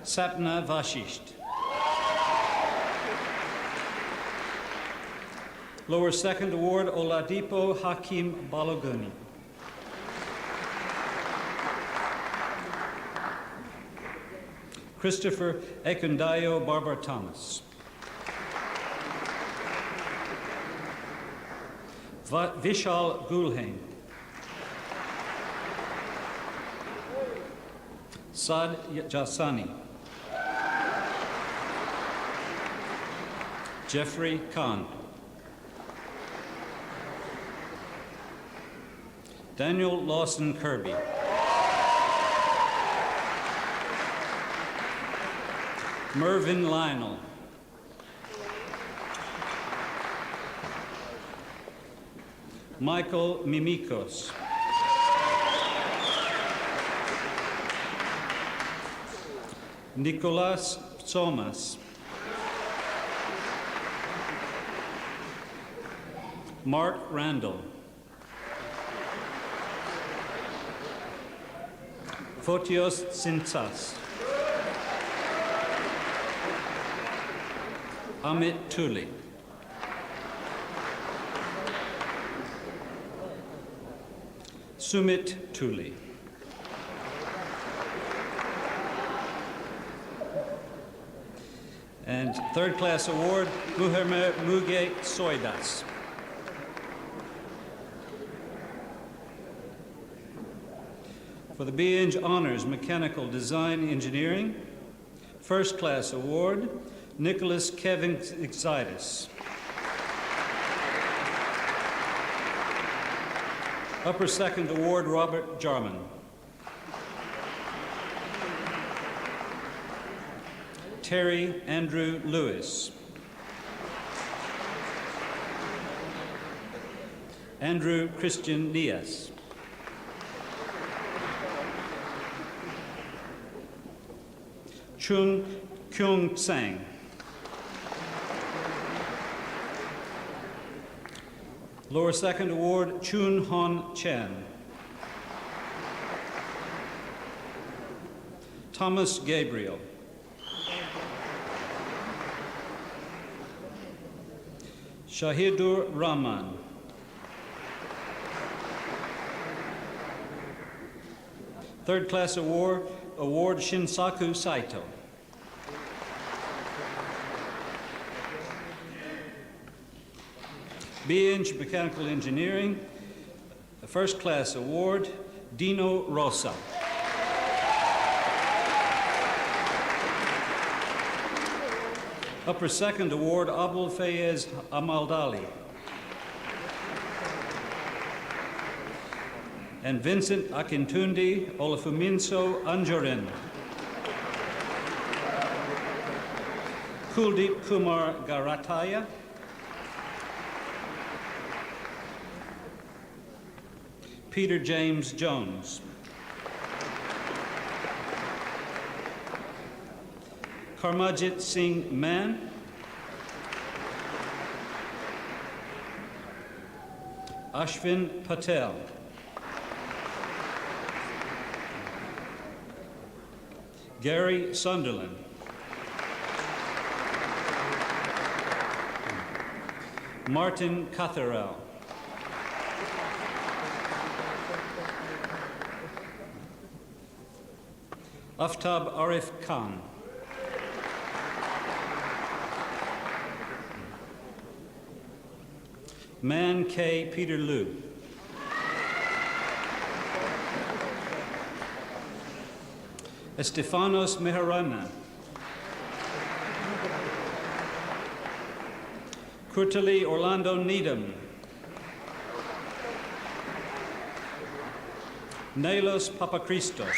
Sapna Vashisht. Lower Second Award, Oladipo Hakim Baloguni. Christopher Ekundayo Barber Thomas. Vishal Gulhain. Saad Jasani. Jeffrey Khan. Daniel Lawson Kirby. Mervyn Lionel. Michael Mimikos. Nicolas Somas. Mark Randall. Fotios Sintsas. Amit Tuli. Sumit Tuli. And third class award, Muhammed Muge Soidas. For For the B.Eng Honours Mechanical Design Engineering, First Class Award, Nicholas Kevin Exidus. Upper Second Award, Robert Jarman. Terry Andrew Lewis. Andrew Christian Diaz. Chung Kyung Tsang. Lower Second Award, Chun Hon Chan. Thomas Gabriel. Shahidur Rahman. Third Class Award, Shinsaku Saito. B.Eng Mechanical Engineering, the First Class Award, Dino Rosa. Upper Second Award, Abul Fayez Amaldali. And Vincent Akintundi Olafuminso Anjorin. Kuldeep Kumar Garataya. Peter James Jones. Karmajit Singh Mann. Ashvin Patel. Gary Sunderland. Martin Catherell. Aftab Arif Khan. Man K. Peter Liu. Estefanos Meharana. Kurtali Orlando Needham. Nelos Papachristos.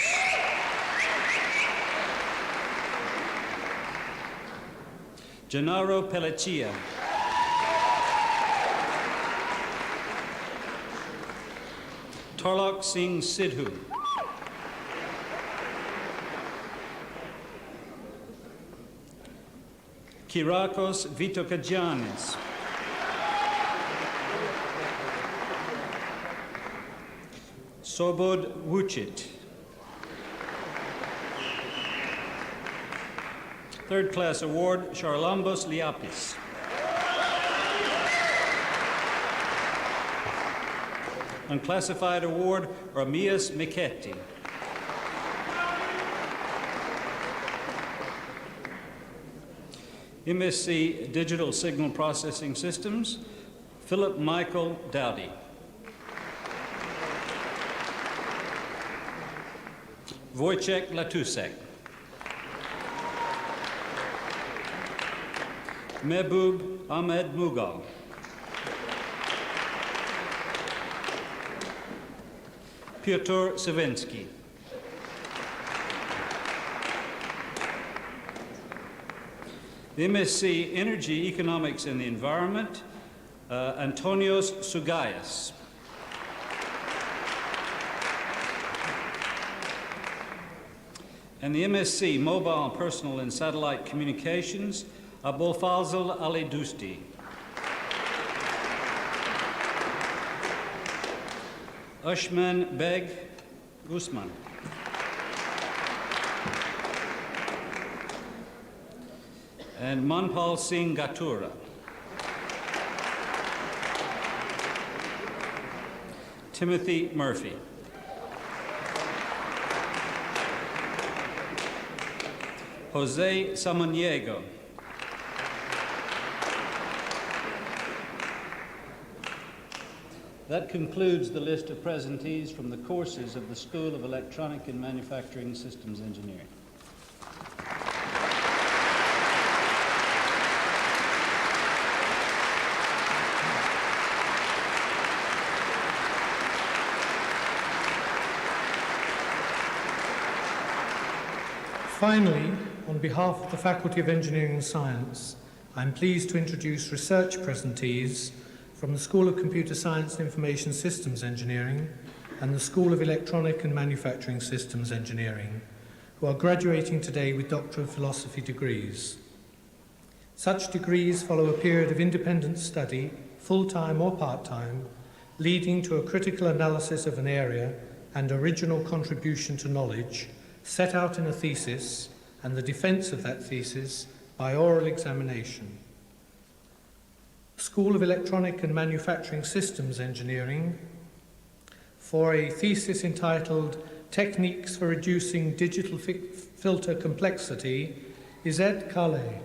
Gennaro Pelletier. Tarlok Singh Sidhu. Kyriakos Vitokagiannis. Sobod Wuchit. Third Class Award, Charlambos Liapis. Unclassified Award, Ramias Miketi. MSc Digital Signal Processing Systems, Philip Michael Dowdy. Wojciech Latusek. Mehboob Ahmed Mughal. Piotr Savinsky. The MSc Energy, Economics and the Environment, Antonios Sugaias. And the MSc Mobile, Personal and Satellite Communications, Abulfazl Ali Dusti. Ushman Beg Usman. And Manpal Singh Gatura. Timothy Murphy. Jose Samaniego. That concludes the list of presentees from the courses of the School of Electronic and Manufacturing Systems Engineering. Finally, on behalf of the Faculty of Engineering and Science, I'm pleased to introduce research presentees from the School of Computer Science and Information Systems Engineering and the School of Electronic and Manufacturing Systems Engineering, who are graduating today with Doctor of Philosophy degrees. Such degrees follow a period of independent study, full-time or part-time, leading to a critical analysis of an area and original contribution to knowledge, set out in a thesis, and the defence of that thesis by oral examination. School of Electronic and Manufacturing Systems Engineering, for a thesis entitled Techniques for Reducing Digital Filter Complexity, is Ed Calais.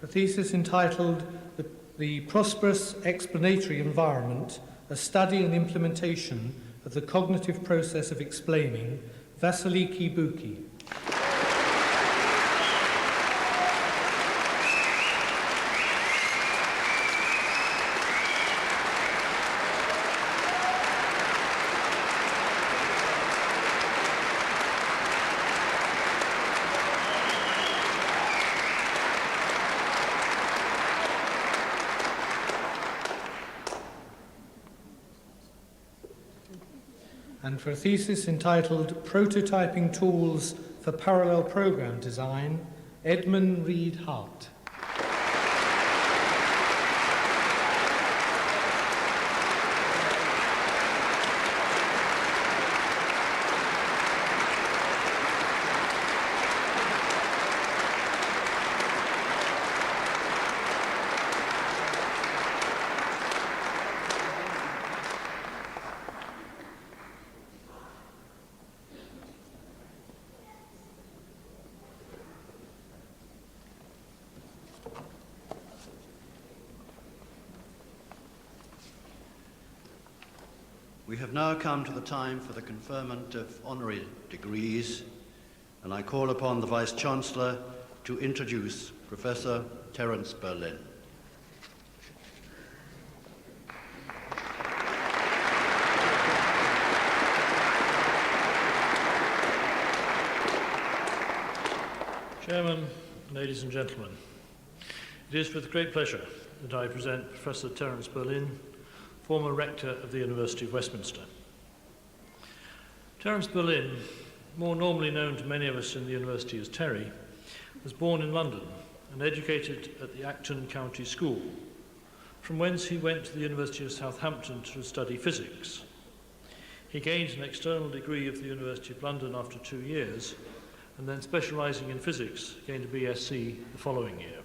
A thesis entitled The Prosperous Explanatory Environment, a Study and Implementation of the Cognitive Process of Explaining, Vasiliki Buki. And for a thesis entitled Prototyping Tools for Parallel Program Design, Edmund Reed Hart. We have now come to the time for the conferment of honorary degrees, and I call upon the Vice-Chancellor to introduce Professor Terence Berlin. Chairman, ladies and gentlemen, it is with great pleasure that I present Professor Terence Berlin, former Rector of the University of Westminster. Terence Berlin, more normally known to many of us in the university as Terry, was born in London and educated at the Acton County School, from whence he went to the University of Southampton to study physics. He gained an external degree of the University of London after 2 years, and then specialising in physics, gained a BSc the following year.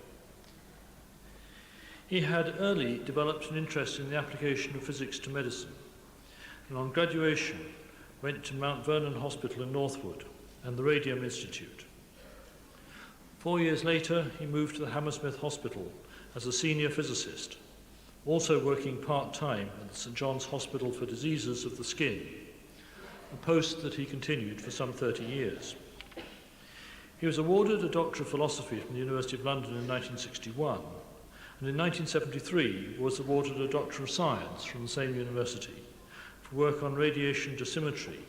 He had early developed an interest in the application of physics to medicine, and on graduation went to Mount Vernon Hospital in Northwood and the Radium Institute. 4 years later, he moved to the Hammersmith Hospital as a senior physicist, also working part-time at the St John's Hospital for Diseases of the Skin, a post that he continued for some 30 years. He was awarded a Doctor of Philosophy from the University of London in 1961, and in 1973 was awarded a Doctor of Science from the same university for work on radiation dosimetry,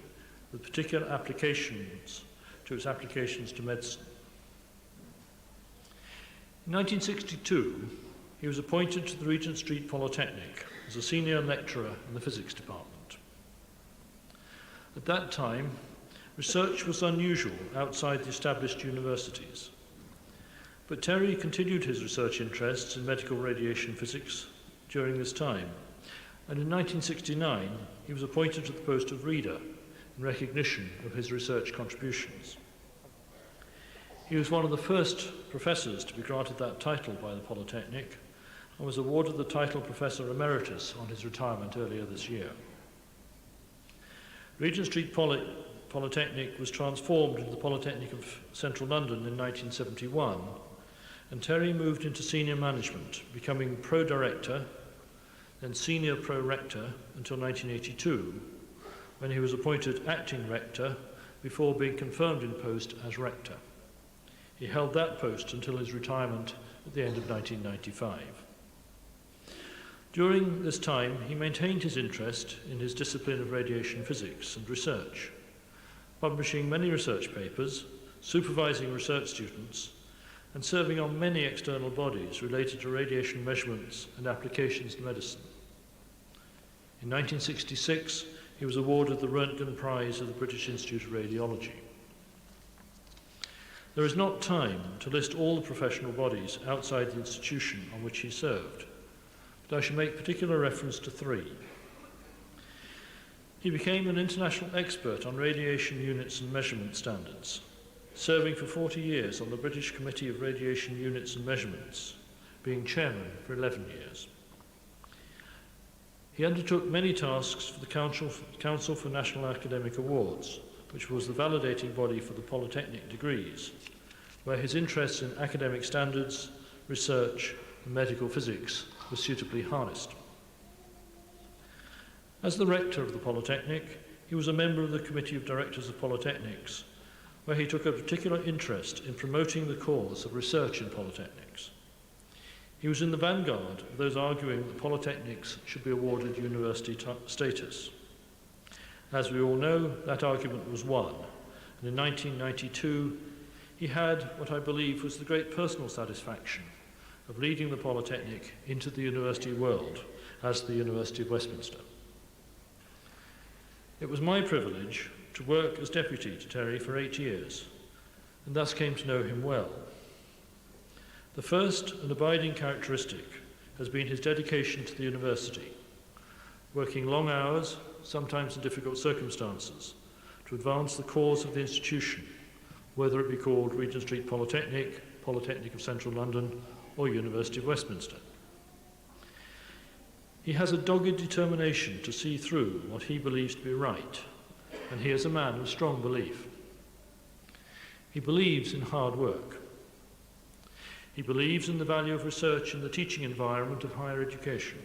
with particular applications to its applications to medicine. In 1962, he was appointed to the Regent Street Polytechnic as a senior lecturer in the physics department. At that time, research was unusual outside the established universities. But Terry continued his research interests in medical radiation physics during this time, and in 1969 he was appointed to the post of Reader in recognition of his research contributions. He was one of the first professors to be granted that title by the Polytechnic and was awarded the title Professor Emeritus on his retirement earlier this year. Regent Street Polytechnic was transformed into the Polytechnic of Central London in 1971, and Terry moved into senior management, becoming Pro-Director, then Senior Pro-Rector until 1982, when he was appointed Acting Rector before being confirmed in post as Rector. He held that post until his retirement at the end of 1995. During this time, he maintained his interest in his discipline of radiation physics and research, publishing many research papers, supervising research students, and serving on many external bodies related to radiation measurements and applications in medicine. In 1966, he was awarded the Röntgen Prize of the British Institute of Radiology. There is not time to list all the professional bodies outside the institution on which he served, but I shall make particular reference to three. He became an international expert on radiation units and measurement standards, serving for 40 years on the British Committee of Radiation Units and Measurements, being chairman for 11 years. He undertook many tasks for the Council for National Academic Awards, which was the validating body for the Polytechnic degrees, where his interests in academic standards, research, and medical physics were suitably harnessed. As the rector of the Polytechnic, he was a member of the Committee of Directors of Polytechnics, where he took a particular interest in promoting the cause of research in polytechnics. He was in the vanguard of those arguing that polytechnics should be awarded university status. As we all know, that argument was won, and in 1992, he had what I believe was the great personal satisfaction of leading the Polytechnic into the university world as the University of Westminster. It was my privilege to work as deputy to Terry for 8 years, and thus came to know him well. The first and abiding characteristic has been his dedication to the university, working long hours, sometimes in difficult circumstances, to advance the cause of the institution, whether it be called Regent Street Polytechnic, Polytechnic of Central London, or University of Westminster. He has a dogged determination to see through what he believes to be right, and he is a man of strong belief. He believes in hard work. He believes in the value of research in the teaching environment of higher education.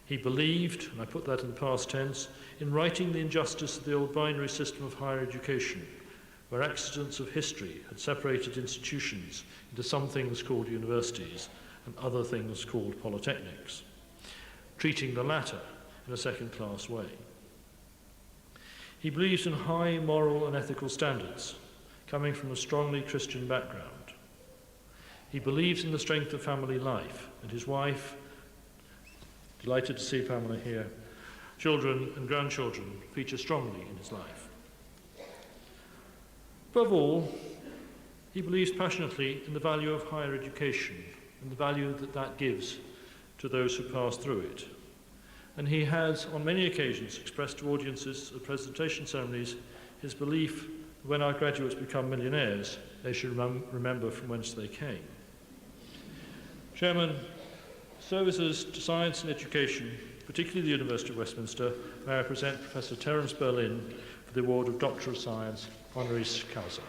He believed, and I put that in the past tense, in righting the injustice of the old binary system of higher education, where accidents of history had separated institutions into some things called universities and other things called polytechnics, treating the latter in a second-class way. He believes in high moral and ethical standards, coming from a strongly Christian background. He believes in the strength of family life, and his wife, delighted to see Pamela here, children and grandchildren feature strongly in his life. Above all, he believes passionately in the value of higher education and the value that that gives to those who pass through it. And he has, on many occasions, expressed to audiences at presentation ceremonies his belief that when our graduates become millionaires, they should remember from whence they came. Chairman, services to science and education, particularly the University of Westminster, may I present Professor Terence Berlin for the award of Doctor of Science, honoris causa.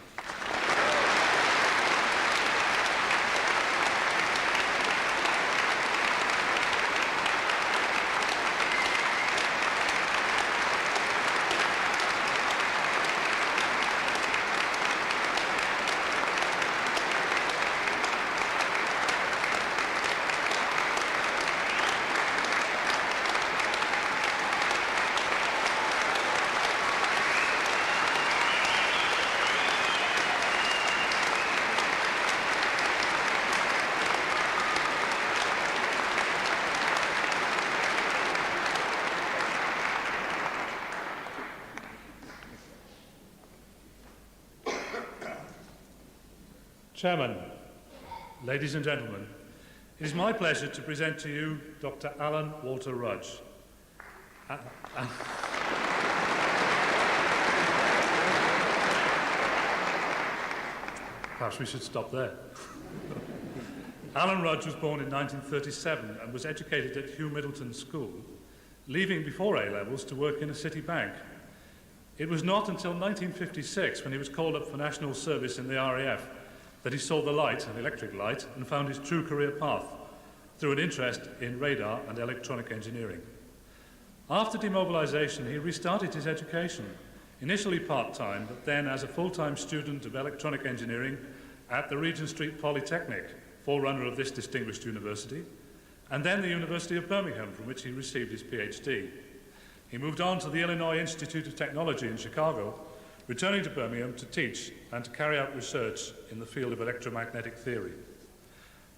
Chairman, ladies and gentlemen, it is my pleasure to present to you Dr. Alan Walter Rudge. perhaps we should stop there. Alan Rudge was born in 1937 and was educated at Hugh Middleton School, leaving before A-levels to work in a city bank. It was not until 1956, when he was called up for national service in the RAF, that he saw the light, the electric light, and found his true career path through an interest in radar and electronic engineering. After demobilisation, he restarted his education, initially part-time, but then as a full-time student of electronic engineering at the Regent Street Polytechnic, forerunner of this distinguished university, and then the University of Birmingham, from which he received his PhD. He moved on to the Illinois Institute of Technology in Chicago, returning to Birmingham to teach and to carry out research in the field of electromagnetic theory.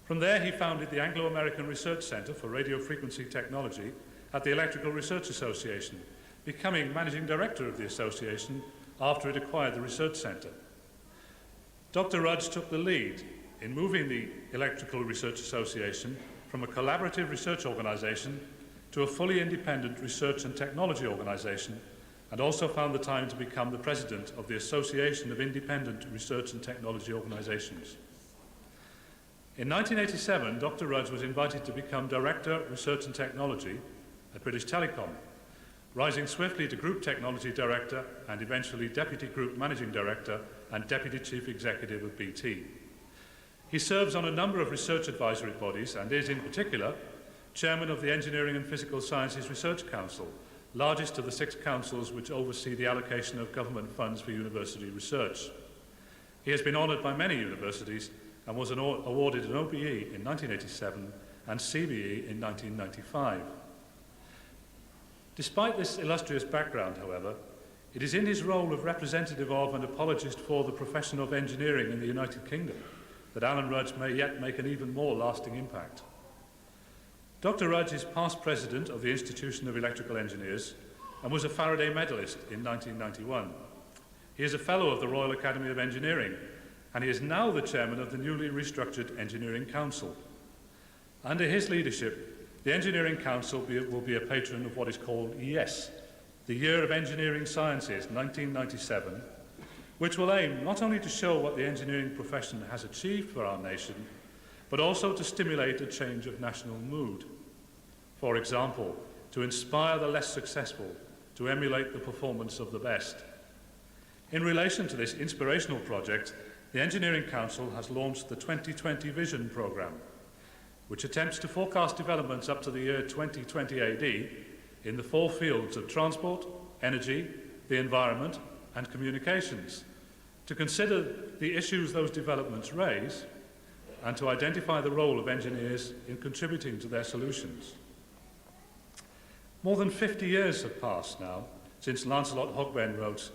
From there, he founded the Anglo-American Research Center for Radio Frequency Technology at the Electrical Research Association, becoming managing director of the association after it acquired the research center. Dr. Rudge took the lead in moving the Electrical Research Association from a collaborative research organization to a fully independent research and technology organization, and also found the time to become the president of the Association of Independent Research and Technology Organizations. In 1987, Dr. Rudge was invited to become Director, Research and Technology at British Telecom, rising swiftly to Group Technology Director and eventually Deputy Group Managing Director and Deputy Chief Executive of BT. He serves on a number of research advisory bodies and is, in particular, Chairman of the Engineering and Physical Sciences Research Council, largest of the 6 councils which oversee the allocation of government funds for university research. He has been honoured by many universities and was awarded an OBE in 1987 and CBE in 1995. Despite this illustrious background, however, it is in his role of representative of and apologist for the profession of engineering in the United Kingdom that Alan Rudge may yet make an even more lasting impact. Dr. Rudge is past president of the Institution of Electrical Engineers and was a Faraday medalist in 1991. He is a fellow of the Royal Academy of Engineering, and he is now the chairman of the newly restructured Engineering Council. Under his leadership, the Engineering Council will be a patron of what is called ES, the Year of Engineering Sciences 1997, which will aim not only to show what the engineering profession has achieved for our nation, but also to stimulate a change of national mood. For example, to inspire the less successful to emulate the performance of the best. In relation to this inspirational project, the Engineering Council has launched the 2020 Vision Programme, which attempts to forecast developments up to the year 2020 AD in the 4 fields of transport, energy, the environment, and communications, to consider the issues those developments raise, and to identify the role of engineers in contributing to their solutions. More than 50 years have passed now since Lancelot Hogben wrote,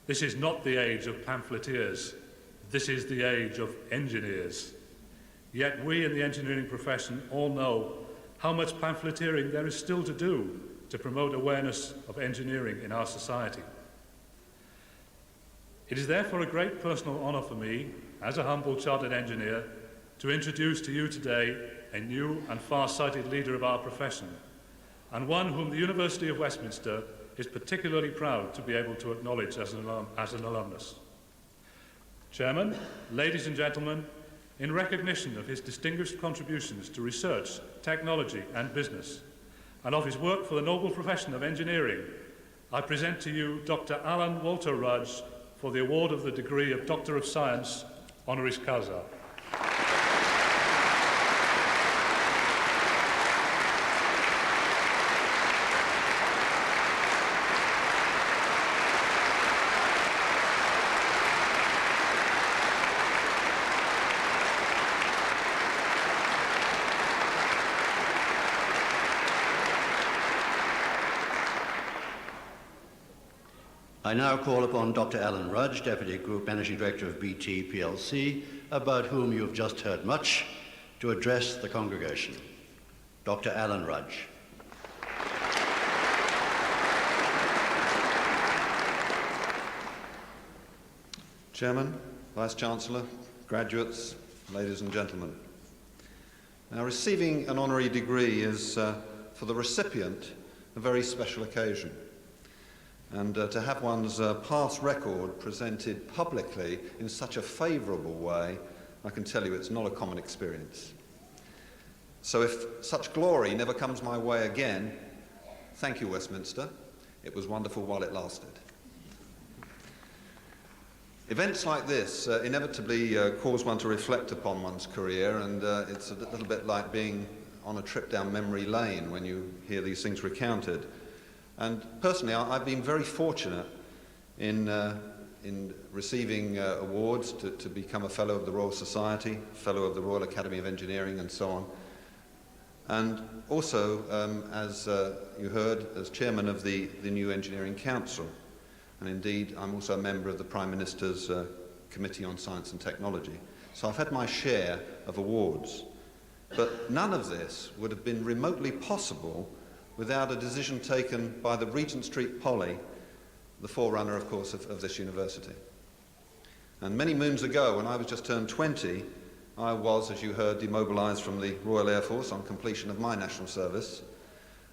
"This is not the age of pamphleteers, this is the age of engineers." Yet we in the engineering profession all know how much pamphleteering there is still to do to promote awareness of engineering in our society. It is therefore a great personal honour for me, as a humble chartered engineer, to introduce to you today a new and far-sighted leader of our profession, and one whom the University of Westminster is particularly proud to be able to acknowledge as an alumnus. Chairman, ladies and gentlemen, in recognition of his distinguished contributions to research, technology and business, and of his work for the noble profession of engineering, I present to you Dr. Alan Walter Rudge for the award of the degree of Doctor of Science, honoris causa. I now call upon Dr. Alan Rudge, Deputy Group Managing Director of BT plc, about whom you have just heard much, to address the congregation. Dr. Alan Rudge. Chairman, Vice-Chancellor, graduates, ladies and gentlemen. Now, receiving an honorary degree is, for the recipient, a very special occasion. And to have one's past record presented publicly in such a favourable way, I can tell you it's not a common experience. So if such glory never comes my way again, thank you, Westminster. It was wonderful while it lasted. Events like this inevitably cause one to reflect upon one's career, and it's a little bit like being on a trip down memory lane when you hear these things recounted. And personally, I've been very fortunate in receiving awards to become a Fellow of the Royal Society, Fellow of the Royal Academy of Engineering, and so on. And also, as you heard, as Chairman of the new Engineering Council. And indeed, I'm also a member of the Prime Minister's Committee on Science and Technology. So I've had my share of awards. But none of this would have been remotely possible without a decision taken by the Regent Street Poly, the forerunner, of course, of this university. And many moons ago, when I was just turned 20, I was, as you heard, demobilised from the Royal Air Force on completion of my national service.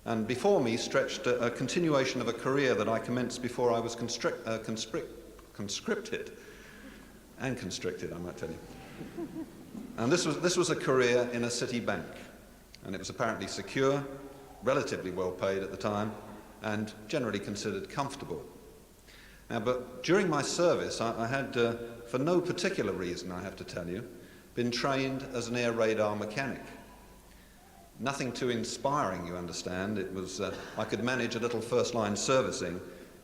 And before me stretched a continuation of a career that I commenced before I was conscripted. And constricted, I might tell you. And this was a career in a city bank. And it was apparently secure, relatively well paid at the time, and generally considered comfortable. Now, but during my service, I had, for no particular reason, I have to tell you, been trained as an air radar mechanic. Nothing too inspiring, you understand. It was, I could manage a little first-line servicing.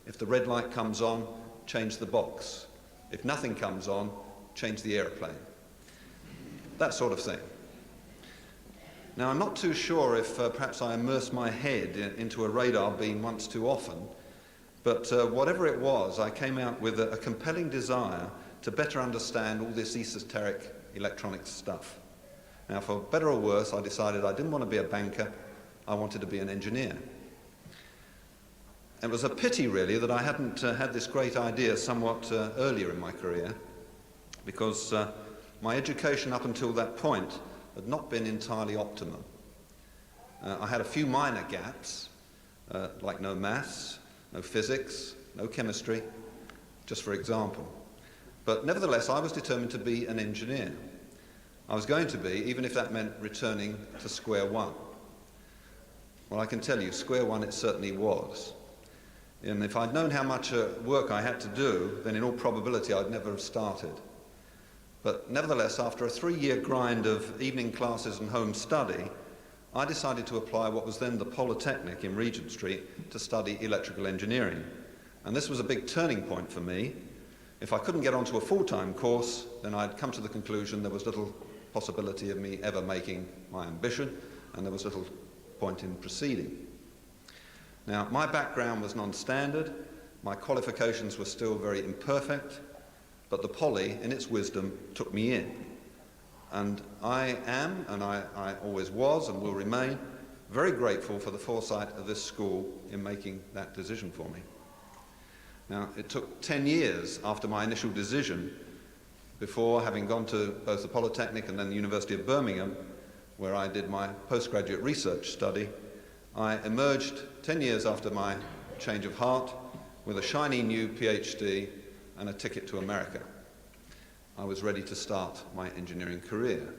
If the red light comes on, change the box. If nothing comes on, change the aeroplane. That sort of thing. Now, I'm not too sure if perhaps I immersed my head into a radar beam once too often, but whatever it was, I came out with a compelling desire to better understand all this esoteric electronics stuff. Now, for better or worse, I decided I didn't want to be a banker, I wanted to be an engineer. It was a pity, really, that I hadn't had this great idea somewhat earlier in my career, because my education up until that point had not been entirely optimum. I had a few minor gaps, like no maths, no physics, no chemistry, just for example. But nevertheless, I was determined to be an engineer. I was going to be, even if that meant returning to square one. Well, I can tell you, square one it certainly was. And if I'd known how much work I had to do, then in all probability I'd never have started. But nevertheless, after a 3-year grind of evening classes and home study, I decided to apply what was then the Polytechnic in Regent Street to study electrical engineering. And this was a big turning point for me. If I couldn't get onto a full-time course, then I'd come to the conclusion there was little possibility of me ever making my ambition, and there was little point in proceeding. Now, my background was non-standard, my qualifications were still very imperfect, but the Poly, in its wisdom, took me in. And I am, and I always was and will remain, very grateful for the foresight of this school in making that decision for me. Now, it took 10 years after my initial decision before, having gone to both the Polytechnic and then the University of Birmingham, where I did my postgraduate research study, I emerged 10 years after my change of heart with a shiny new PhD and a ticket to America. I was ready to start my engineering career.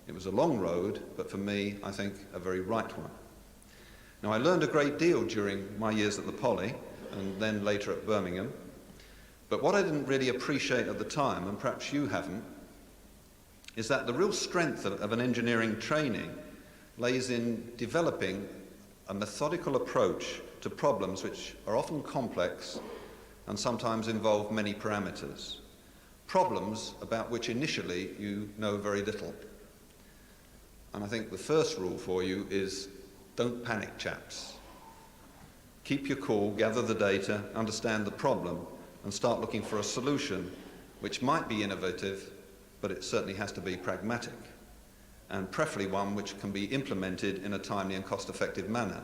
It was a long road, but for me, I think, a very right one. Now, I learned a great deal during my years at the Poly, and then later at Birmingham. But what I didn't really appreciate at the time, and perhaps you haven't, is that the real strength of an engineering training lays in developing a methodical approach to problems which are often complex and sometimes involve many parameters. Problems about which initially you know very little. And I think the first rule for you is don't panic, chaps. Keep your cool, gather the data, understand the problem, and start looking for a solution which might be innovative, but it certainly has to be pragmatic, and preferably one which can be implemented in a timely and cost-effective manner.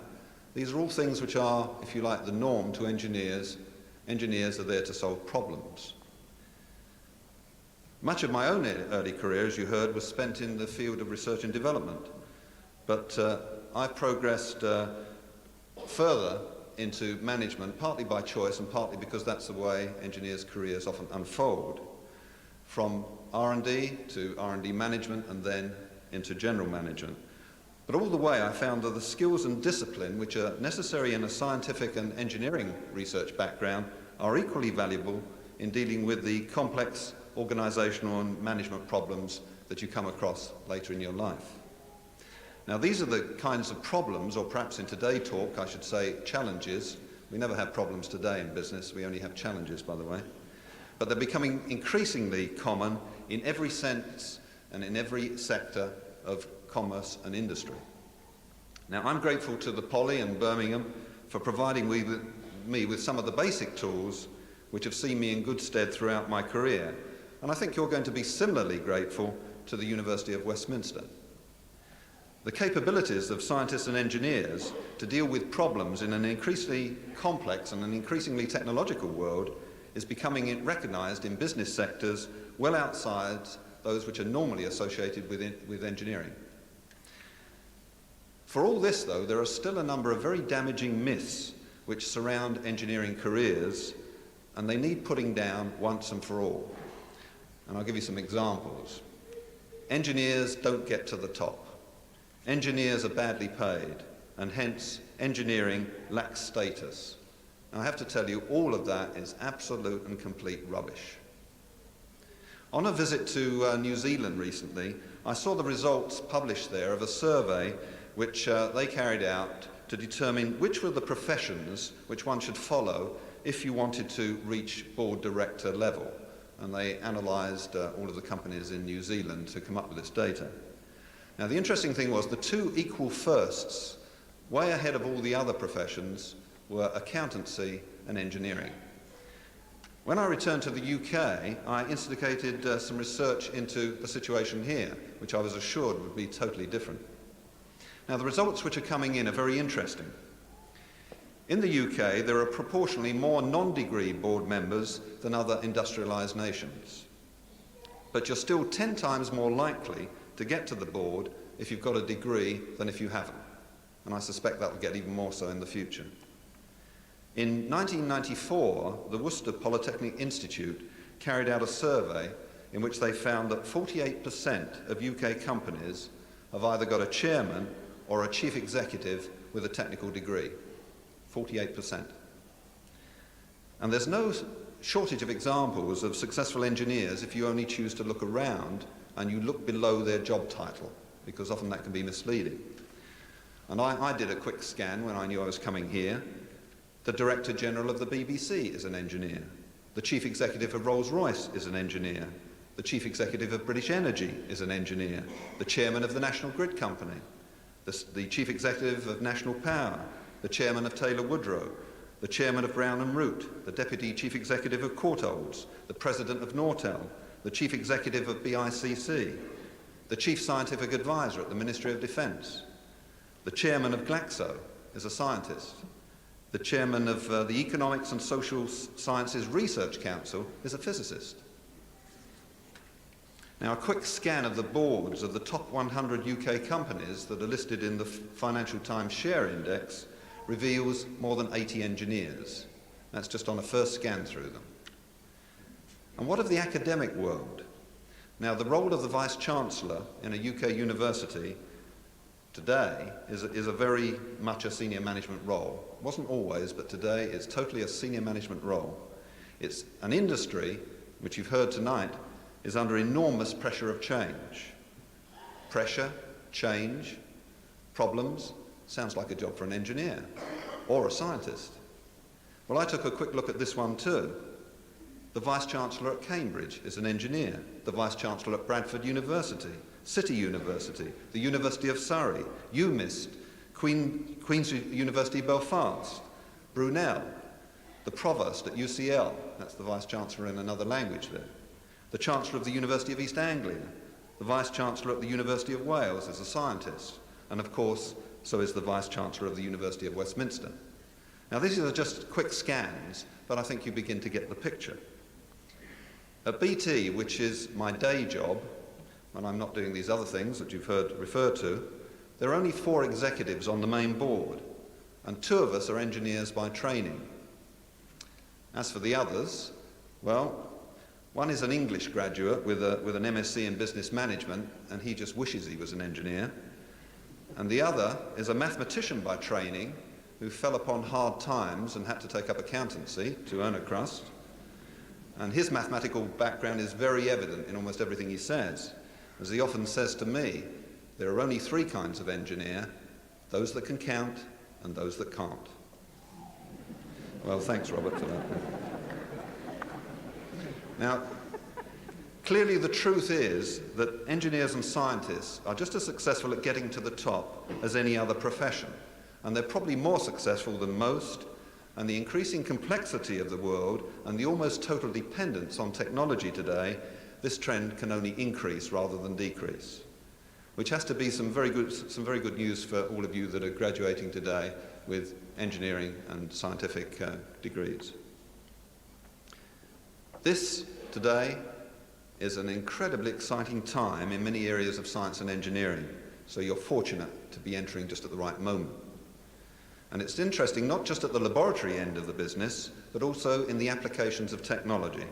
These are all things which are, if you like, the norm to engineers. Engineers are there to solve problems. Much of my own early career, as you heard, was spent in the field of research and development, but I've progressed further into management, partly by choice and partly because that's the way engineers' careers often unfold, from R&D to R&D management and then into general management. But all the way I found that the skills and discipline which are necessary in a scientific and engineering research background are equally valuable in dealing with the complex organisational and management problems that you come across later in your life. Now, these are the kinds of problems, or perhaps in today's talk I should say challenges. We never have problems today in business, we only have challenges, by the way. But they're becoming increasingly common in every sense and in every sector of commerce and industry. Now, I'm grateful to the Poly and Birmingham for providing me with some of the basic tools which have seen me in good stead throughout my career. And I think you're going to be similarly grateful to the University of Westminster. The capabilities of scientists and engineers to deal with problems in an increasingly complex and an increasingly technological world is becoming recognised in business sectors well outside those which are normally associated with engineering. For all this, though, there are still a number of very damaging myths which surround engineering careers, and they need putting down once and for all. And I'll give you some examples. Engineers don't get to the top. Engineers are badly paid, and hence engineering lacks status. And I have to tell you, all of that is absolute and complete rubbish. On a visit to New Zealand recently, I saw the results published there of a survey which they carried out to determine which were the professions which one should follow if you wanted to reach board director level. And they analysed all of the companies in New Zealand to come up with this data. Now, the interesting thing was the two equal firsts, way ahead of all the other professions, were accountancy and engineering. When I returned to the UK, I instigated some research into the situation here, which I was assured would be totally different. Now, the results which are coming in are very interesting. In the UK, there are proportionally more non-degree board members than other industrialised nations. But you're still 10 times more likely to get to the board if you've got a degree than if you haven't. And I suspect that will get even more so in the future. In 1994, the Worcester Polytechnic Institute carried out a survey in which they found that 48% of UK companies have either got a chairman or a chief executive with a technical degree. 48%. And there's no shortage of examples of successful engineers if you only choose to look around and you look below their job title, because often that can be misleading. And I did a quick scan when I knew I was coming here. The Director General of the BBC is an engineer. The Chief Executive of Rolls-Royce is an engineer. The Chief Executive of British Energy is an engineer. The Chairman of the National Grid Company. The Chief Executive of National Power. The Chairman of Taylor Woodrow. The Chairman of Brown and Root. The Deputy Chief Executive of Courtaulds. The President of Nortel. The Chief Executive of BICC, the Chief Scientific Advisor at the Ministry of Defence. The Chairman of Glaxo is a scientist. The Chairman of the Economics and Social Sciences Research Council is a physicist. Now, a quick scan of the boards of the top 100 UK companies that are listed in the Financial Times Share Index reveals more than 80 engineers. That's just on a first scan through them. And what of the academic world? Now, the role of the Vice-Chancellor in a UK university today is a very much a senior management role. It wasn't always, but today it's totally a senior management role. It's an industry, which you've heard tonight, is under enormous pressure of change. Pressure, change, problems, sounds like a job for an engineer or a scientist. Well, I took a quick look at this one too. The Vice-Chancellor at Cambridge is an engineer. The Vice-Chancellor at Bradford University, City University, the University of Surrey, UMIST, Queen's University Belfast, Brunel, the Provost at UCL, that's the Vice-Chancellor in another language there, the Chancellor of the University of East Anglia, the Vice-Chancellor at the University of Wales is a scientist, and of course, so is the Vice-Chancellor of the University of Westminster. Now, these are just quick scans, but I think you begin to get the picture. At BT, which is my day job, when I'm not doing these other things that you've heard referred to, there are only 4 executives on the main board. and 2 of us are engineers by training. As for the others, well, one is an English graduate with an MSc in business management, and he just wishes he was an engineer. And the other is a mathematician by training who fell upon hard times and had to take up accountancy to earn a crust. And his mathematical background is very evident in almost everything he says. As he often says to me, there are only 3 kinds of engineer: those that can count and those that can't. Well, thanks, Robert, for that. Now, clearly the truth is that engineers and scientists are just as successful at getting to the top as any other profession, and they're probably more successful than most, and the increasing complexity of the world and the almost total dependence on technology today, this trend can only increase rather than decrease, which has to be some very good news for all of you that are graduating today with engineering and scientific degrees. This, today, is an incredibly exciting time in many areas of science and engineering, so you're fortunate to be entering just at the right moment. And it's interesting not just at the laboratory end of the business, but also in the applications of technology,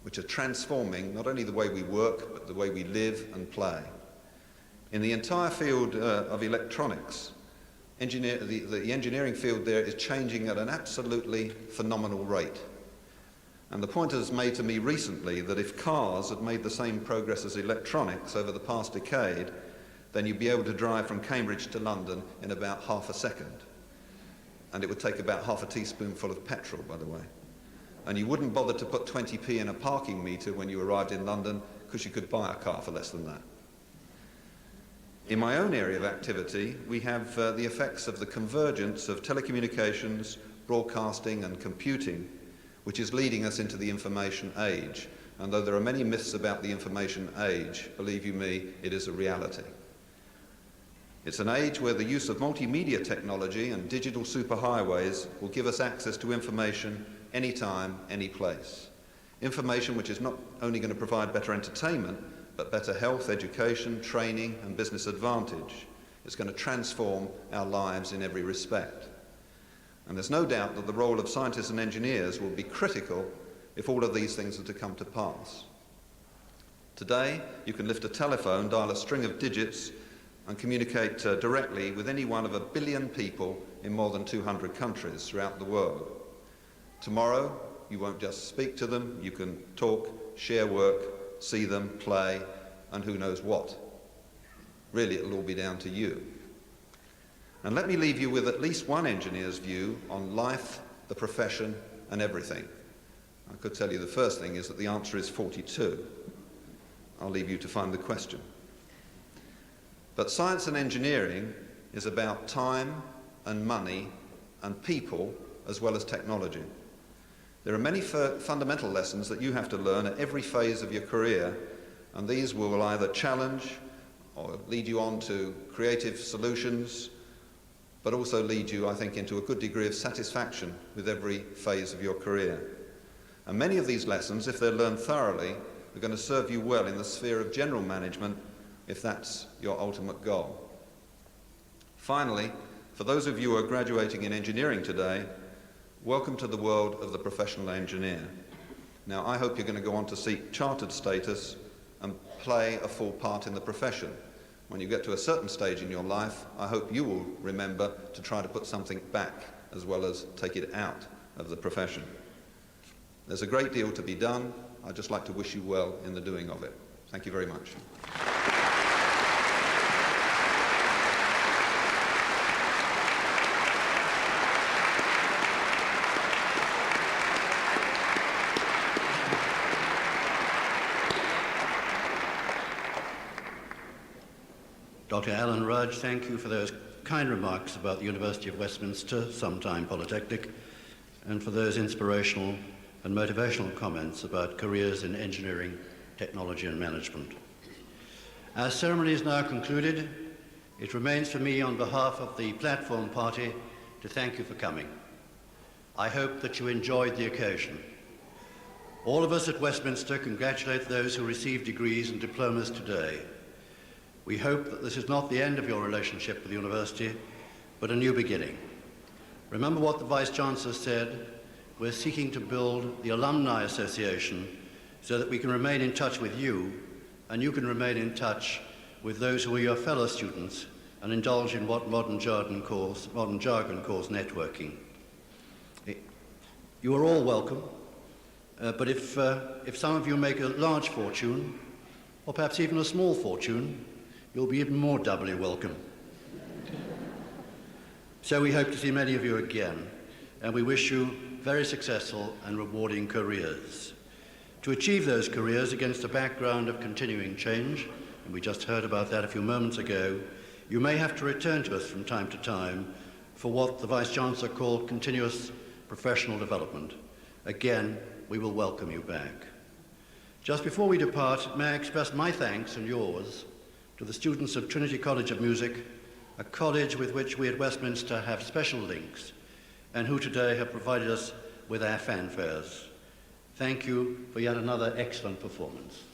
which are transforming not only the way we work, but the way we live and play. In the entire field of electronics, the engineering field there is changing at an absolutely phenomenal rate. And the point was made to me recently that if cars had made the same progress as electronics over the past decade, then you'd be able to drive from Cambridge to London in about half a second. And it would take about half a teaspoonful of petrol, by the way. And you wouldn't bother to put 20p in a parking meter when you arrived in London because you could buy a car for less than that. In my own area of activity, we have the effects of the convergence of telecommunications, broadcasting and computing, which is leading us into the information age. And though there are many myths about the information age, believe you me, it is a reality. It's an age where the use of multimedia technology and digital superhighways will give us access to information anytime, any place. Information which is not only going to provide better entertainment, but better health, education, training and business advantage. It's going to transform our lives in every respect. And there's no doubt that the role of scientists and engineers will be critical if all of these things are to come to pass. Today, you can lift a telephone, dial a string of digits, and communicate directly with any one of 1 billion people in more than 200 countries throughout the world. Tomorrow, you won't just speak to them, you can talk, share work, see them, play, and who knows what. Really, it'll all be down to you. And let me leave you with at least one engineer's view on life, the profession, and everything. I could tell you the first thing is that the answer is 42. I'll leave you to find the question. But science and engineering is about time and money and people as well as technology. There are many fundamental lessons that you have to learn at every phase of your career, and these will either challenge or lead you on to creative solutions, but also lead you, I think, into a good degree of satisfaction with every phase of your career. And many of these lessons, if they're learned thoroughly, are going to serve you well in the sphere of general management, if that's your ultimate goal. Finally, for those of you who are graduating in engineering today, welcome to the world of the professional engineer. Now, I hope you're going to go on to seek chartered status and play a full part in the profession. When you get to a certain stage in your life, I hope you will remember to try to put something back as well as take it out of the profession. There's a great deal to be done. I'd just like to wish you well in the doing of it. Thank you very much. Dr. Alan Rudge, thank you for those kind remarks about the University of Westminster, sometime Polytechnic, and for those inspirational and motivational comments about careers in engineering, technology and management. Our ceremony is now concluded. It remains for me on behalf of the platform party to thank you for coming. I hope that you enjoyed the occasion. All of us at Westminster congratulate those who received degrees and diplomas today. We hope that this is not the end of your relationship with the university, but a new beginning. Remember what the Vice-Chancellor said. We're seeking to build the Alumni Association so that we can remain in touch with you, and you can remain in touch with those who are your fellow students and indulge in what modern jargon calls networking. You are all welcome, but if some of you make a large fortune, or perhaps even a small fortune, you'll be even more doubly welcome. So we hope to see many of you again, and we wish you very successful and rewarding careers. To achieve those careers against a background of continuing change, and we just heard about that a few moments ago, you may have to return to us from time to time for what the Vice-Chancellor called continuous professional development. Again, we will welcome you back. Just before we depart, may I express my thanks and yours to the students of Trinity College of Music, a college with which we at Westminster have special links, and who today have provided us with our fanfares. Thank you for yet another excellent performance.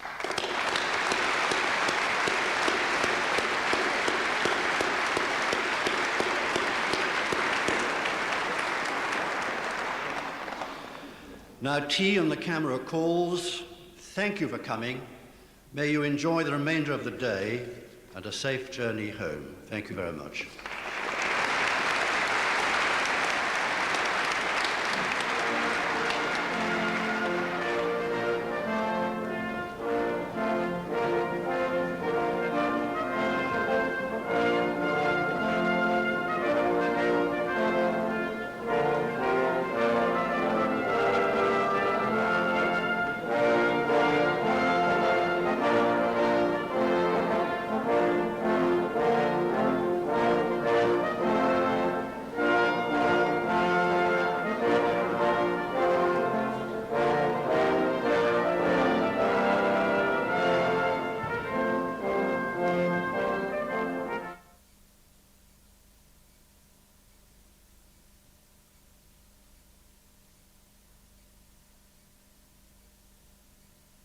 Now tea and the camera calls. Thank you for coming. May you enjoy the remainder of the day and a safe journey home. Thank you very much.